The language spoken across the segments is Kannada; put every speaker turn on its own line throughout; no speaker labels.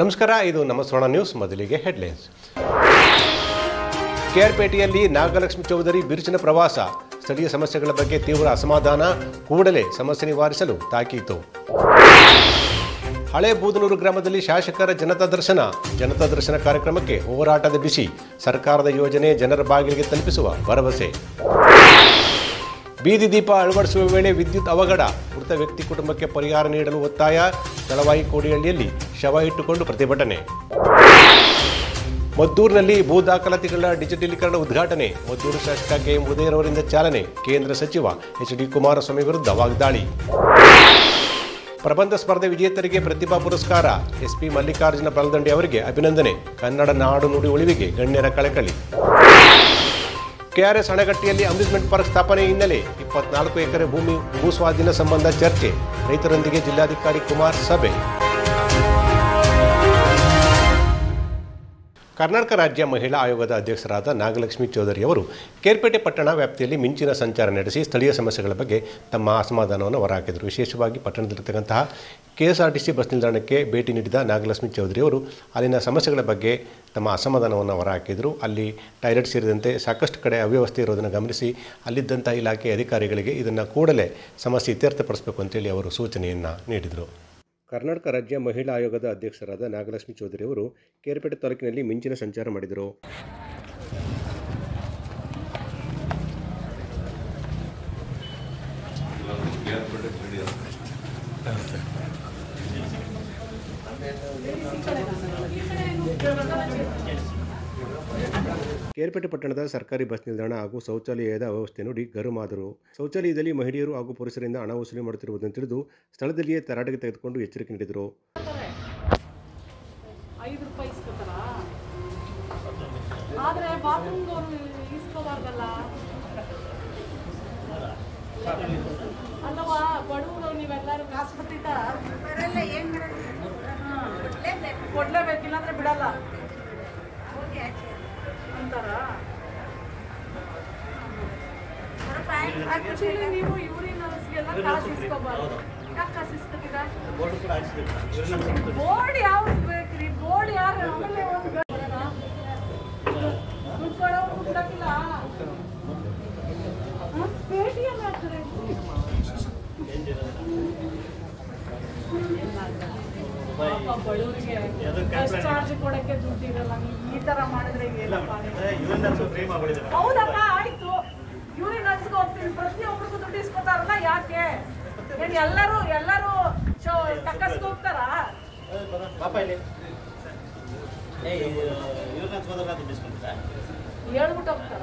ನಮಸ್ಕಾರ, ಇದು ನಮ್ಮ ಸ್ವರ್ಣ ನ್ಯೂಸ್. ಮೊದಲಿಗೆ ಹೆಡ್ಲೈನ್ಸ್. ಕೆಆರ್ಪೇಟೆಯಲ್ಲಿ ನಾಗಲಕ್ಷ್ಮಿ ಚೌಧರಿ ಬಿರುಸಿನ ಪ್ರವಾಸ. ಸ್ಥಳೀಯ ಸಮಸ್ಯೆಗಳ ಬಗ್ಗೆ ತೀವ್ರ ಅಸಮಾಧಾನ, ಕೂಡಲೇ ಸಮಸ್ಯೆ ನಿವಾರಿಸಲು ತಾಕೀತು. ಹಳೆ ಬೂದನೂರು ಗ್ರಾಮದಲ್ಲಿ ಶಾಸಕರ ಜನತಾ ದರ್ಶನ ಕಾರ್ಯಕ್ರಮಕ್ಕೆ ಹೋರಾಟದ ಬಿಸಿ. ಸರ್ಕಾರದ ಯೋಜನೆ ಜನರ ಬಾಗಿಲಿಗೆ ತಲುಪಿಸುವ ಭರವಸೆ. ಬೀದಿ ದೀಪ ಅಳವಡಿಸುವ ವೇಳೆ ವಿದ್ಯುತ್ ಅವಘಡ, ಮೃತ ವ್ಯಕ್ತಿ ಕುಟುಂಬಕ್ಕೆ ಪರಿಹಾರ ನೀಡಲು ಒತ್ತಾಯ. ತಳವಾಯಿ ಕೋಡಿಹಳ್ಳಿಯಲ್ಲಿ ಶವ ಇಟ್ಟುಕೊಂಡು ಪ್ರತಿಭಟನೆ. ಮದ್ದೂರಿನಲ್ಲಿ ಭೂ ದಾಖಲಾತಿಗಳ ಡಿಜಿಟಲೀಕರಣ ಉದ್ಘಾಟನೆ. ಮದ್ದೂರು ಶಾಸಕ ಕೆಎಂ ಉದಯರವರಿಂದ ಚಾಲನೆ. ಕೇಂದ್ರ ಸಚಿವ ಎಚ್.ಡಿ. ಕುಮಾರಸ್ವಾಮಿ ವಿರುದ್ಧ ವಾಗ್ದಾಳಿ. ಪ್ರಬಂಧ ಸ್ಪರ್ಧೆ ವಿಜೇತರಿಗೆ ಪ್ರತಿಭಾ ಪುರಸ್ಕಾರ. ಎಸ್ಪಿ ಮಲ್ಲಿಕಾರ್ಜುನ ಬಲದಂಡೆ ಅವರಿಗೆ ಅಭಿನಂದನೆ. ಕನ್ನಡ ನಾಡು ನುಡಿ ಉಳಿವಿಗೆ ಗಣ್ಯರ ಕಳಕಳಿ. ಕೆಆರ್ಎಸ್ ಅಣೆಕಟ್ಟೆಯಲ್ಲಿ ಅಮ್ಯೂಸ್ಮೆಂಟ್ ಪಾರ್ಕ್ ಸ್ಥಾಪನೆ ಹಿನ್ನೆಲೆ 24 ಎಕರೆ ಭೂಮಿ ಭೂಸ್ವಾಧೀನ ಸಂಬಂಧ ಚರ್ಚೆ. ರೈತರೊಂದಿಗೆ ಜಿಲ್ಲಾಧಿಕಾರಿ ಕುಮಾರ್ ಸಭೆ. ಕರ್ನಾಟಕ ರಾಜ್ಯ ಮಹಿಳಾ ಆಯೋಗದ ಅಧ್ಯಕ್ಷರಾದ ನಾಗಲಕ್ಷ್ಮಿ ಚೌಧರಿ ಅವರು ಕೇರ್ಪೇಟೆ ಪಟ್ಟಣ ವ್ಯಾಪ್ತಿಯಲ್ಲಿ ಮಿಂಚಿನ ಸಂಚಾರ ನಡೆಸಿ ಸ್ಥಳೀಯ ಸಮಸ್ಯೆಗಳ ಬಗ್ಗೆ ತಮ್ಮ ಅಸಮಾಧಾನವನ್ನು ಹೊರಹಾಕಿದರು. ವಿಶೇಷವಾಗಿ ಪಟ್ಟಣದಲ್ಲಿರತಕ್ಕಂತಹ ಕೆಎಸ್ಆರ್ಟಿಸಿ ಬಸ್ ನಿಲ್ದಾಣಕ್ಕೆ ಭೇಟಿ ನೀಡಿದ ನಾಗಲಕ್ಷ್ಮಿ ಚೌಧರಿ ಅವರು ಅಲ್ಲಿನ ಸಮಸ್ಯೆಗಳ ಬಗ್ಗೆ ತಮ್ಮ ಅಸಮಾಧಾನವನ್ನು ಹೊರಹಾಕಿದರು. ಅಲ್ಲಿ ಟಾಯ್ಲೆಟ್ ಸೇರಿದಂತೆ ಸಾಕಷ್ಟು ಕಡೆ ಅವ್ಯವಸ್ಥೆ ಇರೋದನ್ನು ಗಮನಿಸಿ ಅಲ್ಲಿದ್ದಂಥ ಇಲಾಖೆ ಅಧಿಕಾರಿಗಳಿಗೆ ಇದನ್ನು ಕೂಡಲೇ ಸಮಸ್ಯೆ ಇತ್ಯರ್ಥಪಡಿಸಬೇಕು ಅಂತೇಳಿ ಅವರು ಸೂಚನೆಯನ್ನು ನೀಡಿದರು. ಕರ್ನಾಟಕ ರಾಜ್ಯ ಮಹಿಳಾ ಆಯೋಗದ ಅಧ್ಯಕ್ಷರಾದ ನಾಗಲಕ್ಷ್ಮಿ ಚೌಧರಿ ಅವರು ಕೇರ್ಪೇಟೆ ತಾಲೂಕಿನಲ್ಲಿ ಮಿಂಚಿನ ಸಂಚಾರ ಮಾಡಿದರು. ಕೇರ್ಪೇಟೆ ಪಟ್ಟಣದ ಸರ್ಕಾರಿ ಬಸ್ ನಿಲ್ದಾಣ ಹಾಗೂ ಶೌಚಾಲಯದ ಅವ್ಯವಸ್ಥೆಯನ್ನು ಗರುಮಾದರು. ಶೌಚಾಲಯದಲ್ಲಿ ಮಹಿಳೆಯರು ಹಾಗೂ ಪುರುಷರಿಂದ ಹಣ ವಸೂಲಿ ಮಾಡುತ್ತಿರುವುದನ್ನು ತಿಳಿದು ಸ್ಥಳದಲ್ಲಿಯೇ ತರಾಟೆಗೆ ತೆಗೆದುಕೊಂಡು ಎಚ್ಚರಿಕೆ ನೀಡಿದರು.
ಕೊಡ್ಲೇಬೇಕಿಲ್ಲ ಬಿಡಲ್ಲ ಅಂತಾರ. ಆಕ್ಚುಲಿ ನೀವು ಯೂರಿನಲ್ಸ್ಗೆಲ್ಲ ಕಾಸು ಇಸ್ಕೋಬಾರ್ದು. ಯಾಕೆ ಕಾಸು ಇಸ್ಕೊತೀರಾ? ಬೋರ್ಡ್ ಯಾವ್ದು ಬೇಕ್ರಿ? ಬೋರ್ಡ್ ಯಾರು ಆಮೇಲೆ ಒಂದು ದುಡ್ಡು ಕೊಡೋರು ದುಡ್ಡಾಕಿಲ್ಲ. ಪೇಟಿಎಂ ಹಾಕ್ತಾರೆ. ಬಡವರಿಗೆ ಬಸ್ ಚಾರ್ಜ್ ಕೊಡಕ್ಕೆ ದುಡ್ಡು ಇರಲ್ಲ. ನೀವು ಈ ತರ ಮಾಡಿದ್ರೆ ಹೌದಪ್ಪ, ಆಯ್ತು. ಯೂರಿನಲ್ಸ್ಗೆ ಹೋಗ್ತೀನಿ, ಪ್ರತಿಯೊಬ್ಬರಿಗೂ ದುಡ್ಡು ಇಸ್ಕೊತಾರಲ್ಲ, ಯಾಕೆ? ಎಲ್ಲರೂ ಟಕ್ಕಸ್ಗೆ ಹೋಗ್ತಾರ? ಹೇಳ್ಬಿಟ್ಟು ಹೋಗ್ತಾರ.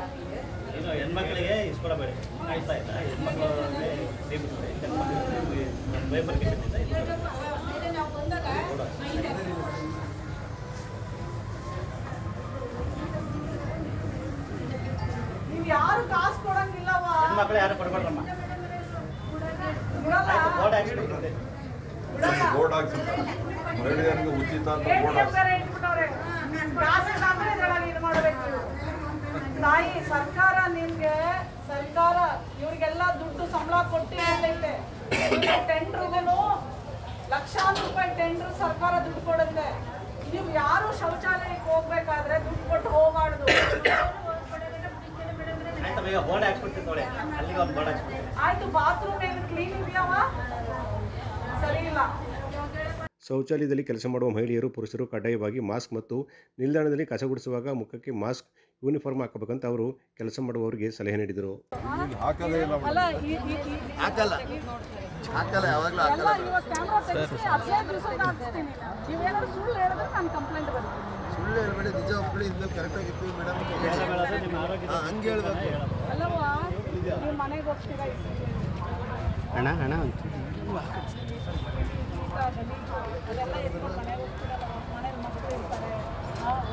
ಹೆಣ್ಮಕ್ಳಿಗೆ ಇಸ್ಕೊಡಬೇಡಿ, ಆಯ್ತಾ?
ನೀವು ಯಾರು ಕಾಸು ಕೊಡಂಗಿಲ್ಲವಾ?
ಹೆಣ್ಮಕ್ಳು ಯಾರು ಕೊಡಬೇಡ್ರಮ್ಮ.
ತಾಯಿ, ಸರ್ಕಾರ ಇವ್ರಿಗೆಲ್ಲ ದುಡ್ಡು ಸಂಬಳ ಕೊಟ್ಟು ಹೇಳ್ತೈತೆ. ಟೆಂಡರ್ಗೂ ಲಕ್ಷಾಂತರ ರೂಪಾಯಿ ಟೆಂಡರ್ ಸರ್ಕಾರ ದುಡ್ಡು ಕೊಡುತ್ತೆ. ನೀವು ಯಾರು ಶೌಚಾಲಯಕ್ಕೆ ಹೋಗ್ಬೇಕಾದ್ರೆ ದುಡ್ಡು ಕೊಟ್ಟು ಹೋಗಾಡುದು. ಆಯ್ತು, ಬಾತ್ರೂಮ್ ಏನು ಕ್ಲೀನ್ ಇದೆಯವ? ಸರಿ ಇಲ್ಲ.
ಶೌಚಾಲಯದಲ್ಲಿ ಕೆಲಸ ಮಾಡುವ ಮಹಿಳೆಯರು, ಪುರುಷರು ಕಡ್ಡಾಯವಾಗಿ ಮಾಸ್ಕ್ ಮತ್ತು ನಿಲ್ದಾಣದಲ್ಲಿ ಕಸ ಗುಡಿಸುವಾಗ ಮುಖಕ್ಕೆ ಮಾಸ್ಕ್, ಯೂನಿಫಾರ್ಮ್ ಹಾಕಬೇಕಂತ ಅವರು ಕೆಲಸ ಮಾಡುವವರಿಗೆ ಸಲಹೆ ನೀಡಿದರು.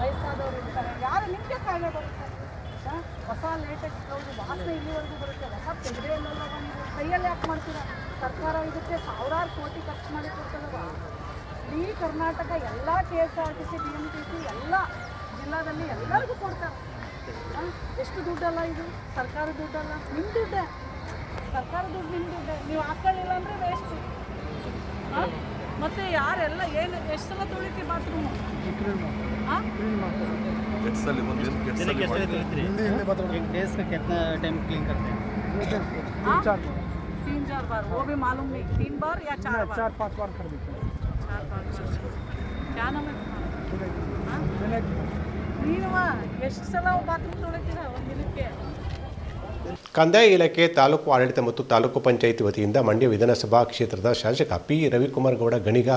ವಯಸ್ಸಾದವರು ಇರ್ತಾರೆ, ಯಾರು ನಿಮಗೆ ಕಾಯಿಲೆ ಬರುತ್ತೆ. ಹೊಸ ಲೇಟೆಕ್ಸ್ ಬ್ಲೌಸು ವಾಸನೆ ಇಲ್ಲಿವರೆಗೂ ಬರುತ್ತೆ. ಹೊಸ ತೆಗೆದೇ ಇಲ್ಲಲ್ಲ, ನೀವು ಕೈಯಲ್ಲಿ ಯಾಕೆ ಮಾಡ್ತೀರಾ? ಸರ್ಕಾರ ಇದಕ್ಕೆ ಸಾವಿರಾರು ಕೋಟಿ ಖರ್ಚು ಮಾಡಿ ಕೊಡ್ತದವ. ಇಡೀ ಕರ್ನಾಟಕ ಎಲ್ಲ KSRTC, BMTC ಎಲ್ಲ ಜಿಲ್ಲಾದಲ್ಲಿ ಎಲ್ಲರಿಗೂ ಕೊಡ್ತಾರೆ. ಎಷ್ಟು ದುಡ್ಡಲ್ಲ ಇದು? ಸರ್ಕಾರ ದುಡ್ಡಲ್ಲ, ನಿಮ್ಮ ದುಡ್ಡೇ. ಸರ್ಕಾರ ದುಡ್ಡು ನಿಮ್ಮ ದುಡ್ಡೇ. ನೀವು ಹಾಕೊಳ್ಳಿಲ್ಲ ಅಂದರೆ ವೇಸ್ಟ್. ಮತ್ತೆ ಯಾರೆಲ್ಲ ಏನು ಎಷ್ಟು ಸಲ ತೊಳಿತಿ ಬಾತ್ರೂಮು ಹಾಂ
दिनಕ್ಕೆ ಎಷ್ಟು ಸಲ ತೊಳಿತೀರಿ? एक डेज का कितना टाइम क्लीन करते हैं?
3-4 बार वो भी मालूम नहीं 3 बार या 4 बार
4-5 बार कर देते हैं
4-5 क्या नाम है तुम्हारा? ನೀನುವ ಎಷ್ಟು ಸಲ ಬಾತ್ರೂಮ್ ತೊಳಿತೀರಾ ಒಂದು ದಿನಕ್ಕೆ?
ಕಂದಾಯ ಇಲಾಖೆ ತಾಲೂಕು ಆಡಳಿತ ಮತ್ತು ತಾಲೂಕು ಪಂಚಾಯಿತಿ ವತಿಯಿಂದ ಮಂಡ್ಯ ವಿಧಾನಸಭಾ ಕ್ಷೇತ್ರದ ಶಾಸಕ ಪಿ ರವಿಕುಮಾರ್ ಗೌಡ ಗಣಿಗ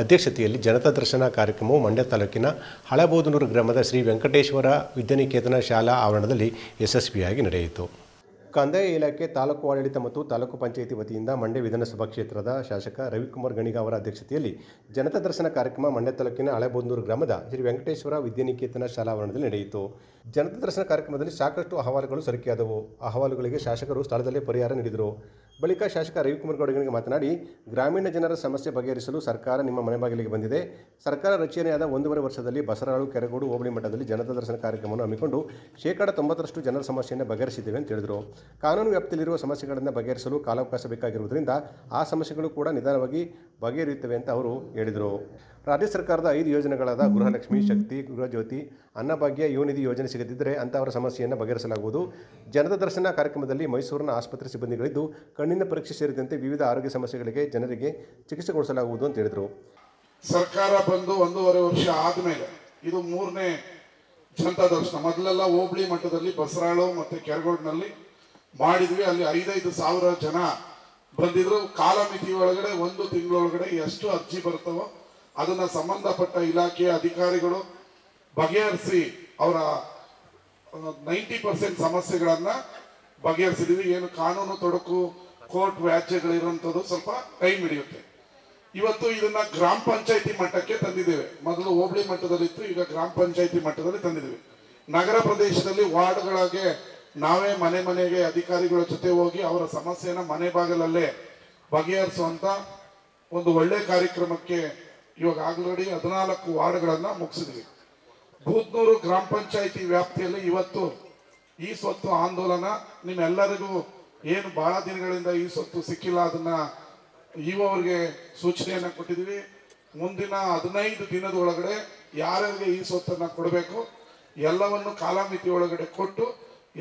ಅಧ್ಯಕ್ಷತೆಯಲ್ಲಿ ಜನತಾ ದರ್ಶನ ಕಾರ್ಯಕ್ರಮವು ಮಂಡ್ಯ ತಾಲೂಕಿನ ಹಳಬೋದನೂರು ಗ್ರಾಮದ ಶ್ರೀ ವೆಂಕಟೇಶ್ವರ ವಿದ್ಯಾನಿಕೇತನ ಶಾಲಾ ಆವರಣದಲ್ಲಿ ಯಶಸ್ವಿಯಾಗಿ ನಡೆಯಿತು. ಕಂದಾಯ ಇಲಾಖೆ ತಾಲೂಕು ಆಡಳಿತ ಮತ್ತು ತಾಲೂಕು ಪಂಚಾಯಿತಿ ವತಿಯಿಂದ ಮಂಡ್ಯ ವಿಧಾನಸಭಾ ಕ್ಷೇತ್ರದ ಶಾಸಕ ರವಿಕುಮಾರ್ ಗಣಿಗ ಅವರ ಅಧ್ಯಕ್ಷತೆಯಲ್ಲಿ ಜನತಾ ದರ್ಶನ ಕಾರ್ಯಕ್ರಮ ಮಂಡ್ಯ ತಾಲೂಕಿನ ಹಳಬೋದನೂರು ಗ್ರಾಮದ ಶ್ರೀ ವೆಂಕಟೇಶ್ವರ ವಿದ್ಯಾನಿಕೇತನ ಶಾಲಾ ಆವರಣದಲ್ಲಿ ನಡೆಯಿತು. ಜನತಾ ದರ್ಶನ ಕಾರ್ಯಕ್ರಮದಲ್ಲಿ ಸಾಕಷ್ಟು ಅಹವಾಲುಗಳು ಸರಿಕೆಯಾದವು. ಅಹವಾಲುಗಳಿಗೆ ಶಾಸಕರು ಸ್ಥಳದಲ್ಲೇ ಪರಿಹಾರ ನೀಡಿದರು. ಬಳಿಕ ಶಾಸಕ ರವಿಕುಮಾರ್ ಗೌಡ ಗಣಿಗ ಮಾತನಾಡಿ, ಗ್ರಾಮೀಣ ಜನರ ಸಮಸ್ಯೆ ಬಗೆಹರಿಸಲು ಸರ್ಕಾರ ನಿಮ್ಮ ಮನೆ ಬಾಗಿಲಿಗೆ ಬಂದಿದೆ. ಸರ್ಕಾರ ರಚನೆಯಾದ 1.5 ವರ್ಷದಲ್ಲಿ ಬಸರಾಳು, ಕೆರಗೋಡು ಹೋಬಳಿ ಮಟ್ಟದಲ್ಲಿ ಜನತಾ ದರ್ಶನ ಕಾರ್ಯಕ್ರಮವನ್ನು ಹಮ್ಮಿಕೊಂಡು 90% ಜನರ ಸಮಸ್ಯೆಯನ್ನು ಬಗೆಹರಿಸಿದ್ದೇವೆ ಅಂತ ಹೇಳಿದರು. ಕಾನೂನು ವ್ಯಾಪ್ತಿಯಲ್ಲಿರುವ ಸಮಸ್ಯೆಗಳನ್ನು ಬಗೆಹರಿಸಲು ಕಾಲಾವಕಾಶ ಬೇಕಾಗಿರುವುದರಿಂದ ಆ ಸಮಸ್ಯೆಗಳು ಕೂಡ ನಿಧಾನವಾಗಿ ಬಗೆಹರಿಯುತ್ತವೆ ಅಂತ ಅವರು ಹೇಳಿದರು. ರಾಜ್ಯ ಸರ್ಕಾರದ 5 ಯೋಜನೆಗಳಾದ ಗೃಹಲಕ್ಷ್ಮಿ, ಶಕ್ತಿ, ಗೃಹಜ್ಯೋತಿ, ಅನ್ನಭಾಗ್ಯ, ಯುವನಿಧಿ ಯೋಜನೆ ಸಿಗದಿದ್ದರೆ ಅಂಥವರ ಸಮಸ್ಯೆಯನ್ನು ಬಗೆಹರಿಸಲಾಗುವುದು. ಜನತಾ ದರ್ಶನ ಕಾರ್ಯಕ್ರಮದಲ್ಲಿ ಮೈಸೂರಿನ ಆಸ್ಪತ್ರೆ ಸಿಬ್ಬಂದಿಗಳಿದ್ದು ಕಣ್ಣಿನ ಪರೀಕ್ಷೆ ಸೇರಿದಂತೆ ವಿವಿಧ ಆರೋಗ್ಯ ಸಮಸ್ಯೆಗಳಿಗೆ ಜನರಿಗೆ ಚಿಕಿತ್ಸೆ ಕೊಡಿಸಲಾಗುವುದು ಅಂತ ಹೇಳಿದರು.
ಸರ್ಕಾರ ಬಂದು 1.5 ವರ್ಷ ಆದಮೇಲೆ ಇದು 3ನೇ ಜನತಾ ದರ್ಶನ. ಮೊದಲೆಲ್ಲ ಹೋಬಳಿ ಮಟ್ಟದಲ್ಲಿ ಬಸರಾಳು ಮತ್ತು ಕೆರಗೋಡಿನಲ್ಲಿ ಮಾಡಿದ್ವಿ. ಅಲ್ಲಿ 5-5 ಸಾವಿರ ಜನ ಬಂದಿದ್ರು. ಕಾಲಮಿತಿ ಒಳಗಡೆ 1 ತಿಂಗಳೊಳಗಡೆ ಎಷ್ಟು ಅರ್ಜಿ ಬರ್ತವೋ ಅದನ್ನ ಸಂಬಂಧಪಟ್ಟ ಇಲಾಖೆಯ ಅಧಿಕಾರಿಗಳು ಬಗೆಹರಿಸಿ ಅವರ 90% ಸಮಸ್ಯೆಗಳನ್ನ ಬಗೆಹರಿಸಿದೀವಿ. ಏನು ಕಾನೂನು ತೊಡಕು, ಕೋರ್ಟ್ ವ್ಯಾಜ್ಯಗಳಿರುವಂಥದ್ದು ಸ್ವಲ್ಪ ಟೈಮ್ ಹಿಡಿಯುತ್ತೆ. ಇವತ್ತು ಇದನ್ನ ಗ್ರಾಮ ಪಂಚಾಯತಿ ಮಟ್ಟಕ್ಕೆ ತಂದಿದ್ದೇವೆ. ಮೊದಲು ಹೋಬಳಿ ಮಟ್ಟದಲ್ಲಿತ್ತು, ಈಗ ಗ್ರಾಮ ಪಂಚಾಯತಿ ಮಟ್ಟದಲ್ಲಿ ತಂದಿದ್ದೇವೆ. ನಗರ ಪ್ರದೇಶದಲ್ಲಿ ವಾರ್ಡ್ಗಳಿಗೆ ನಾವೇ ಮನೆ ಮನೆಗೆ ಅಧಿಕಾರಿಗಳ ಜೊತೆ ಹೋಗಿ ಅವರ ಸಮಸ್ಯೆನ ಮನೆ ಬಾಗಿಲಲ್ಲೇ ಬಗೆಹರಿಸುವಂತ ಒಂದು ಒಳ್ಳೆ ಕಾರ್ಯಕ್ರಮಕ್ಕೆ ಇವಾಗ ಆಲ್ರೆಡಿ 14 ವಾರ್ಡ್ಗಳನ್ನ ಮುಗಿಸಿದ್ವಿ. ಬೂದ್ನೂರು ಗ್ರಾಮ ಪಂಚಾಯತಿ ವ್ಯಾಪ್ತಿಯಲ್ಲಿ ಇವತ್ತು ಈ ಸ್ವತ್ತು ಆಂದೋಲನ ನಿಮ್ಮೆಲ್ಲರಿಗೂ ಏನು ಬಹಳ ದಿನಗಳಿಂದ ಈ ಸ್ವತ್ತು ಸಿಕ್ಕಿಲ್ಲ, ಅದನ್ನ ಇವರಿಗೆ ಸೂಚನೆಯನ್ನ ಕೊಟ್ಟಿದ್ದೀವಿ. ಮುಂದಿನ 15 ದಿನದ ಒಳಗಡೆ ಯಾರ್ಯಾರಿಗೆ ಈ ಸ್ವತ್ತನ್ನ ಕೊಡಬೇಕು ಎಲ್ಲವನ್ನು ಕಾಲಮಿತಿ ಒಳಗಡೆ ಕೊಟ್ಟು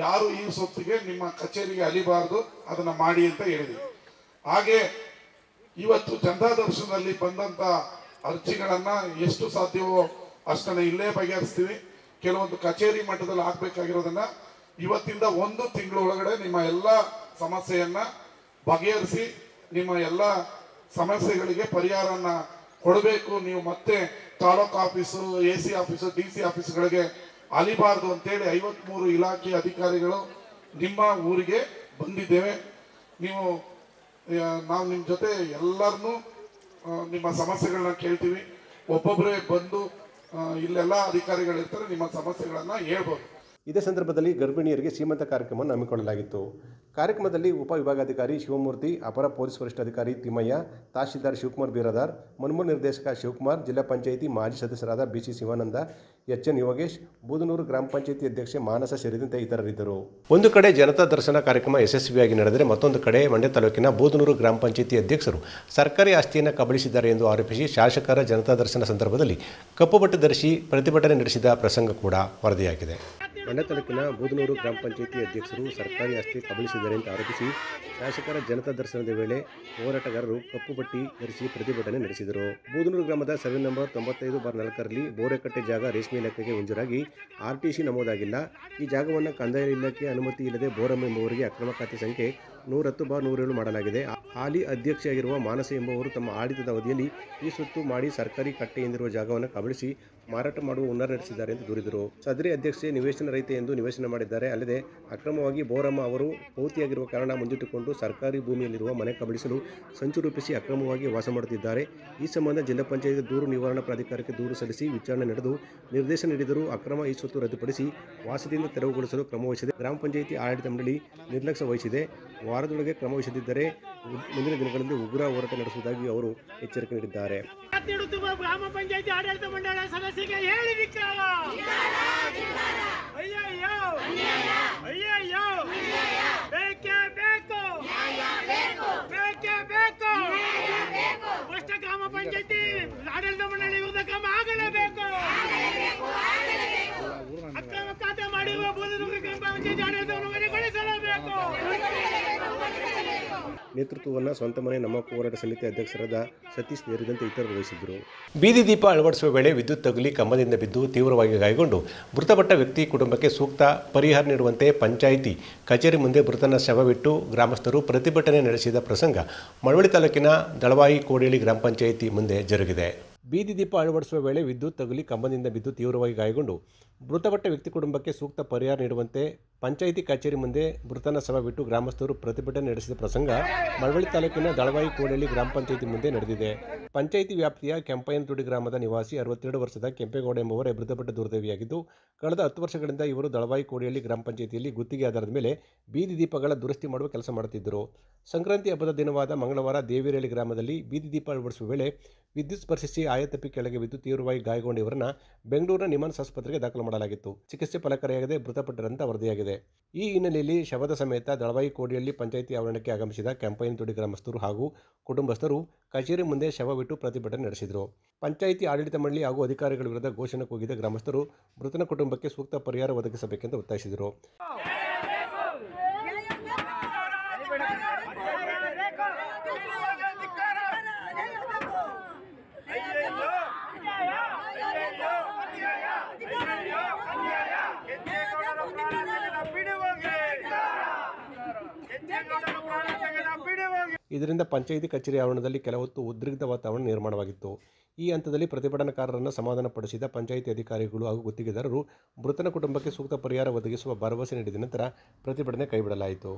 ಯಾರು ಈ ಸ್ವತ್ತಿಗೆ ನಿಮ್ಮ ಕಚೇರಿಗೆ ಅಲಿಬಾರದು ಅದನ್ನ ಮಾಡಿ ಅಂತ ಹೇಳಿದ್ವಿ. ಹಾಗೆ ಇವತ್ತು ಜನತಾ ದರ್ಶನದಲ್ಲಿ ಬಂದಂತ ಅರ್ಜಿಗಳನ್ನ ಎಷ್ಟು ಸಾಧ್ಯವೋ ಅಷ್ಟನ್ನ ಇಲ್ಲೇ ಬಗೆಹರಿಸ್ತೀವಿ. ಕೆಲವೊಂದು ಕಚೇರಿ ಮಟ್ಟದಲ್ಲಿ ಆಗ್ಬೇಕಾಗಿರೋದನ್ನ ಇವತ್ತಿಂದ 1 ತಿಂಗಳ ಒಳಗಡೆ ನಿಮ್ಮ ಎಲ್ಲ ಸಮಸ್ಯೆಯನ್ನ ಬಗೆಹರಿಸಿ ನಿಮ್ಮ ಎಲ್ಲ ಸಮಸ್ಯೆಗಳಿಗೆ ಪರಿಹಾರನ ಕೊಡಬೇಕು. ನೀವು ಮತ್ತೆ taluk office, AC office, DC ಆಫೀಸ್ಗಳಿಗೆ ಅಲಿಬಾರ್ದು ಅಂತೇಳಿ 53 ಇಲಾಖೆ ಅಧಿಕಾರಿಗಳು ನಿಮ್ಮ ಊರಿಗೆ ಬಂದಿದ್ದೇವೆ. ನಾವು ನಿಮ್ಮ ಜೊತೆ ಎಲ್ಲರನ್ನೂ ನಿಮ್ಮ ಸಮಸ್ಯೆಗಳನ್ನ ಕೇಳ್ತೀವಿ. ಒಬ್ಬೊಬ್ಬರೇ ಬಂದು ಇಲ್ಲೆಲ್ಲ ಅಧಿಕಾರಿಗಳಿರ್ತಾರೆ, ನಿಮ್ಮ ಸಮಸ್ಯೆಗಳನ್ನ ಹೇಳ್ಬೋದು.
ಇದೇ ಸಂದರ್ಭದಲ್ಲಿ ಗರ್ಭಿಣಿಯರಿಗೆ ಸೀಮಂತ ಕಾರ್ಯಕ್ರಮವನ್ನು ಹಮ್ಮಿಕೊಳ್ಳಲಾಗಿತ್ತು. ಕಾರ್ಯಕ್ರಮದಲ್ಲಿ ಉಪವಿಭಾಗಾಧಿಕಾರಿ ಶಿವಮೂರ್ತಿ, ಅಪರ ಪೊಲೀಸ್ ವರಿಷ್ಠಾಧಿಕಾರಿ ತಿಮ್ಮಯ್ಯ, ತಹಶೀಲ್ದಾರ್ ಶಿವಕುಮಾರ್ ಬೀರಾದಾರ್, ಮುನ್ಮೂಲ್ ನಿರ್ದೇಶಕ ಶಿವಕುಮಾರ್, ಜಿಲ್ಲಾ ಪಂಚಾಯಿತಿ ಮಾಜಿ ಸದಸ್ಯರಾದ BC ಶಿವಾನಂದ, HN ಯೋಗೇಶ್, ಬೂದನೂರು ಗ್ರಾಮ ಪಂಚಾಯಿತಿ ಅಧ್ಯಕ್ಷೆ ಮಾನಸ ಸೇರಿದಂತೆ ಇತರರಿದ್ದರು. ಒಂದು ಕಡೆ ಜನತಾ ದರ್ಶನ ಕಾರ್ಯಕ್ರಮ ಯಶಸ್ವಿಯಾಗಿ ನಡೆದರೆ ಮತ್ತೊಂದು ಕಡೆ ಮಂಡ್ಯ ತಾಲೂಕಿನ ಬೂದನೂರು ಗ್ರಾಮ ಪಂಚಾಯಿತಿ ಅಧ್ಯಕ್ಷರು ಸರ್ಕಾರಿ ಆಸ್ತಿಯನ್ನು ಕಬಳಿಸಿದ್ದಾರೆ ಎಂದು ಆರೋಪಿಸಿ ಶಾಸಕರ ಜನತಾ ದರ್ಶನ ಸಂದರ್ಭದಲ್ಲಿ ಕಪ್ಪು ಬಟ್ಟೆ ಧರಿಸಿ ಪ್ರತಿಭಟನೆ ನಡೆಸಿದ ಪ್ರಸಂಗ ಕೂಡ ವರದಿಯಾಗಿದೆ. ಮಂಡ್ಯ ತಾಲೂಕಿನ ಬೂದನೂರು ಗ್ರಾಮ ಪಂಚಾಯಿತಿ ಅಧ್ಯಕ್ಷರು ಸರ್ಕಾರಿ ಆಸ್ತಿ ಕಬಳಿಸಿದ್ದಾರೆ ಎಂದು ಆರೋಪಿಸಿ ಶಾಸಕರ ಜನತಾ ದರ್ಶನದ ವೇಳೆ ಹೋರಾಟಗಾರರು ಕಪ್ಪು ಬಟ್ಟಿ ಧರಿಸಿ ಪ್ರತಿಭಟನೆ ನಡೆಸಿದರು. ಬೂದನೂರು ಗ್ರಾಮದ ಸರ್ವೆ ನಂಬರ್ 95/4ರಲ್ಲಿ ಬೋರೆಕಟ್ಟೆ ಜಾಗ ರೇಷ್ಮೆ ಇಲಾಖೆಗೆ ಮಂಜೂರಾಗಿ RTC ನಮೂದಾಗಿಲ್ಲ. ಈ ಜಾಗವನ್ನು ಕಂದಾಯ ಇಲಾಖೆ ಅನುಮತಿ ಇಲ್ಲದೆ ಬೋರಮ್ಮ ಎಂಬುವರಿಗೆ ಅಕ್ರಮ ಖಾತೆ ಸಂಖ್ಯೆ 110/107 ಮಾಡಲಾಗಿದೆ. ಹಾಲಿ ಅಧ್ಯಕ್ಷೆಯಾಗಿರುವ ಮಾನಸ ಎಂಬುವರು ತಮ್ಮ ಆಡಳಿತದ ಅವಧಿಯಲ್ಲಿ ಈ ಸ್ವತ್ತು ಮಾಡಿ ಸರ್ಕಾರಿ ಕಟ್ಟೆ ಎಂದಿರುವ ಜಾಗವನ್ನು ಕಬಳಿಸಿ ಮಾರಾಟ ಮಾಡುವ ಹುನ್ನಾರ ನಡೆಸಿದ್ದಾರೆ ಎಂದು ದೂರಿದರು. ಸದರಿ ಅಧ್ಯಕ್ಷೆ ನಿವೇಶನ ರಹಿತ ಎಂದು ನಿವೇಶನ ಮಾಡಿದ್ದಾರೆ. ಅಲ್ಲದೆ ಅಕ್ರಮವಾಗಿ ಬೋರಮ್ಮ ಅವರು ಪೌತಿಯಾಗಿರುವ ಕಾರಣ ಮುಂದಿಟ್ಟುಕೊಂಡು ಸರ್ಕಾರಿ ಭೂಮಿಯಲ್ಲಿರುವ ಮನೆ ಕಬಳಿಸಲು ಸಂಚು ರೂಪಿಸಿ ಅಕ್ರಮವಾಗಿ ವಾಸ ಮಾಡುತ್ತಿದ್ದಾರೆ. ಈ ಸಂಬಂಧ ಜಿಲ್ಲಾ ಪಂಚಾಯತ್ ದೂರು ನಿವಾರಣಾ ಪ್ರಾಧಿಕಾರಕ್ಕೆ ದೂರು ಸಲ್ಲಿಸಿ ವಿಚಾರಣೆ ನಡೆದು ನಿರ್ದೇಶನ ನೀಡಿದರೂ ಅಕ್ರಮ ಈ ಸ್ವತ್ತು ರದ್ದುಪಡಿಸಿ ವಾಸದಿಂದ ತೆರವುಗೊಳಿಸಲು ಕ್ರಮ ವಹಿಸಿದೆ. ಗ್ರಾಮ ಪಂಚಾಯಿತಿ ಆಡಳಿತ ಮಂಡಳಿ ನಿರ್ಲಕ್ಷ್ಯ ವಹಿಸಿದೆ. ವಾರದೊಳಗೆ ಕ್ರಮ ವಹಿಸದಿದ್ದರೆ ಮುಂದಿನ ದಿನಗಳಲ್ಲಿ ಉಗ್ರ ಹೋರಾಟ ನಡೆಸುವುದಾಗಿ ಅವರು ಎಚ್ಚರಿಕೆ ನೀಡಿದ್ದಾರೆ.
ಗ್ರಾಮ ಪಂಚಾಯತಿ ಆಡಳಿತ ಮಂಡಳಿ ಸದಸ್ಯರಿಗೆ ಹೇಳಿ ಧಿಕ್ಕಾರ. ಅಯ್ಯಯ್ಯೋ ಅಯ್ಯಯ್ಯೋ ಬೇಕೇ ಬೇಕು ಬೇಕೇ ಬೇಕು. ಭ್ರಷ್ಟ ಗ್ರಾಮ ಪಂಚಾಯತಿ
ನೇತೃತ್ವವನ್ನು ಸ್ವಂತ ಮನೆ ನಮ್ಮ ಹೋರಾಟ ಸಮಿತಿ ಅಧ್ಯಕ್ಷರಾದ ಸತೀಶ್ ಸೇರಿದಂತೆ ಇತರರು ವಹಿಸಿದ್ದರು. ಬೀದಿ ದೀಪ ಅಳವಡಿಸುವ ವೇಳೆ ವಿದ್ಯುತ್ ತಗುಲಿ ಕಂಬದಿಂದ ಬಿದ್ದು ತೀವ್ರವಾಗಿ ಗಾಯಗೊಂಡು ಮೃತಪಟ್ಟ ವ್ಯಕ್ತಿ ಕುಟುಂಬಕ್ಕೆ ಸೂಕ್ತ ಪರಿಹಾರ ನೀಡುವಂತೆ ಪಂಚಾಯಿತಿ ಕಚೇರಿ ಮುಂದೆ ಮೃತನ ಶವವಿಟ್ಟು ಗ್ರಾಮಸ್ಥರು ಪ್ರತಿಭಟನೆ ನಡೆಸಿದ ಪ್ರಸಂಗ ಮಳವಳ್ಳಿ ತಾಲೂಕಿನ ದಳವಾಯಿ ಕೋಡೇಳಿ ಗ್ರಾಮ ಪಂಚಾಯಿತಿ ಮುಂದೆ ಜರುಗಿದೆ. ಬೀದಿ ದೀಪ ಅಳವಡಿಸುವ ವೇಳೆ ವಿದ್ಯುತ್ ತಗುಲಿ ಕಂಬದಿಂದ ಬಿದ್ದು ತೀವ್ರವಾಗಿ ಗಾಯಗೊಂಡು ಮೃತಪಟ್ಟ ವ್ಯಕ್ತಿ ಕುಟುಂಬಕ್ಕೆ ಸೂಕ್ತ ಪರಿಹಾರ ನೀಡುವಂತೆ ಪಂಚಾಯಿತಿ ಕಚೇರಿ ಮುಂದೆ ಮೃತನ ಶವವಿಟ್ಟು ಗ್ರಾಮಸ್ಥರು ಪ್ರತಿಭಟನೆ ನಡೆಸಿದ ಪ್ರಸಂಗ ಮಳವಳ್ಳಿ ತಾಲೂಕಿನ ದಳವಾಯಿ ಕೋಡೇಳಿ ಗ್ರಾಮ ಪಂಚಾಯಿತಿ ಮುಂದೆ ನಡೆದಿದೆ. ಪಂಚಾಯಿತಿ ವ್ಯಾಪ್ತಿಯ ಕೆಂಪಯ್ಯನತೋಡಿ ಗ್ರಾಮದ ನಿವಾಸಿ 62 ವರ್ಷದ ಕೆಂಪೇಗೌಡ ಎಂಬುವರೇ ಮೃತಪಟ್ಟ ದುರ್ದೈವಿಯಾಗಿದ್ದು, ಕಳೆದ 10 ವರ್ಷಗಳಿಂದ ಇವರು ದಳವಾಯಿ ಕೋಡೇಳಿ ಗ್ರಾಮ ಪಂಚಾಯಿತಿಯಲ್ಲಿ ಗುತ್ತಿಗೆ ಆಧಾರದ ಮೇಲೆ ಬೀದಿ ದೀಪಗಳ ದುರಸ್ತಿ ಮಾಡುವ ಕೆಲಸ ಮಾಡುತ್ತಿದ್ದರು. ಸಂಕ್ರಾಂತಿ ಹಬ್ಬದ ದಿನವಾದ ಮಂಗಳವಾರ ದೇವಿರೇಳಿ ಗ್ರಾಮದಲ್ಲಿ ಬೀದಿ ದೀಪ ಅಳವಡಿಸುವ ವೇಳೆ ವಿದ್ಯುತ್ ಸ್ಪರ್ಶಿಸಿ ಆಯತಪ್ಪಿ ಕೆಳಗೆ ಬಿದ್ದು ತೀವ್ರವಾಗಿ ಗಾಯಗೊಂಡ ಇವರನ್ನ ಬೆಂಗಳೂರಿನ ನಿಮ್ಹಾನ್ಸ್ ಆಸ್ಪತ್ರೆಗೆ ದಾಖಲು ಮಾಡಲಾಗಿತ್ತು. ಚಿಕಿತ್ಸೆ ಫಲಕಾರಿಯಾಗದೆ ಮೃತಪಟ್ಟರಂತ ವರದಿಯಾಗಿದೆ. ಈ ಹಿನ್ನೆಲೆಯಲ್ಲಿ ಶವದ ಸಮೇತ ದಳವಾಯಿ ಕೋಡಿಯಲ್ಲಿ ಪಂಚಾಯಿತಿ ಆವರಣಕ್ಕೆ ಆಗಮಿಸಿದ ಕೆಂಪಯ್ಯನತೋಡಿ ಗ್ರಾಮಸ್ಥರು ಹಾಗೂ ಕುಟುಂಬಸ್ಥರು ಕಚೇರಿ ಮುಂದೆ ಶವವಿಟ್ಟು ಪ್ರತಿಭಟನೆ ನಡೆಸಿದರು. ಪಂಚಾಯಿತಿ ಆಡಳಿತ ಮಂಡಳಿ ಹಾಗೂ ಅಧಿಕಾರಿಗಳ ವಿರುದ್ಧ ಘೋಷಣೆ ಕೂಗಿದ ಗ್ರಾಮಸ್ಥರು ಮೃತನ ಕುಟುಂಬಕ್ಕೆ ಸೂಕ್ತ ಪರಿಹಾರ ಒದಗಿಸಬೇಕೆಂದು ಒತ್ತಾಯಿಸಿದರು. ಇದರಿಂದ ಪಂಚಾಯಿತಿ ಕಚೇರಿ ಆವರಣದಲ್ಲಿ ಕೆಲ ಹೊತ್ತು ಉದ್ರಿಕ್ತ ವಾತಾವರಣ ನಿರ್ಮಾಣವಾಗಿತ್ತು. ಈ ಹಂತದಲ್ಲಿ ಪ್ರತಿಭಟನಾಕಾರರನ್ನು ಸಮಾಧಾನಪಡಿಸಿದ ಪಂಚಾಯಿತಿ ಅಧಿಕಾರಿಗಳು ಹಾಗೂ ಗುತ್ತಿಗೆದಾರರು ಮೃತನ ಕುಟುಂಬಕ್ಕೆ ಸೂಕ್ತ ಪರಿಹಾರ ಒದಗಿಸುವ ಭರವಸೆ ನೀಡಿದ ನಂತರ ಪ್ರತಿಭಟನೆ ಕೈಬಿಡಲಾಯಿತು.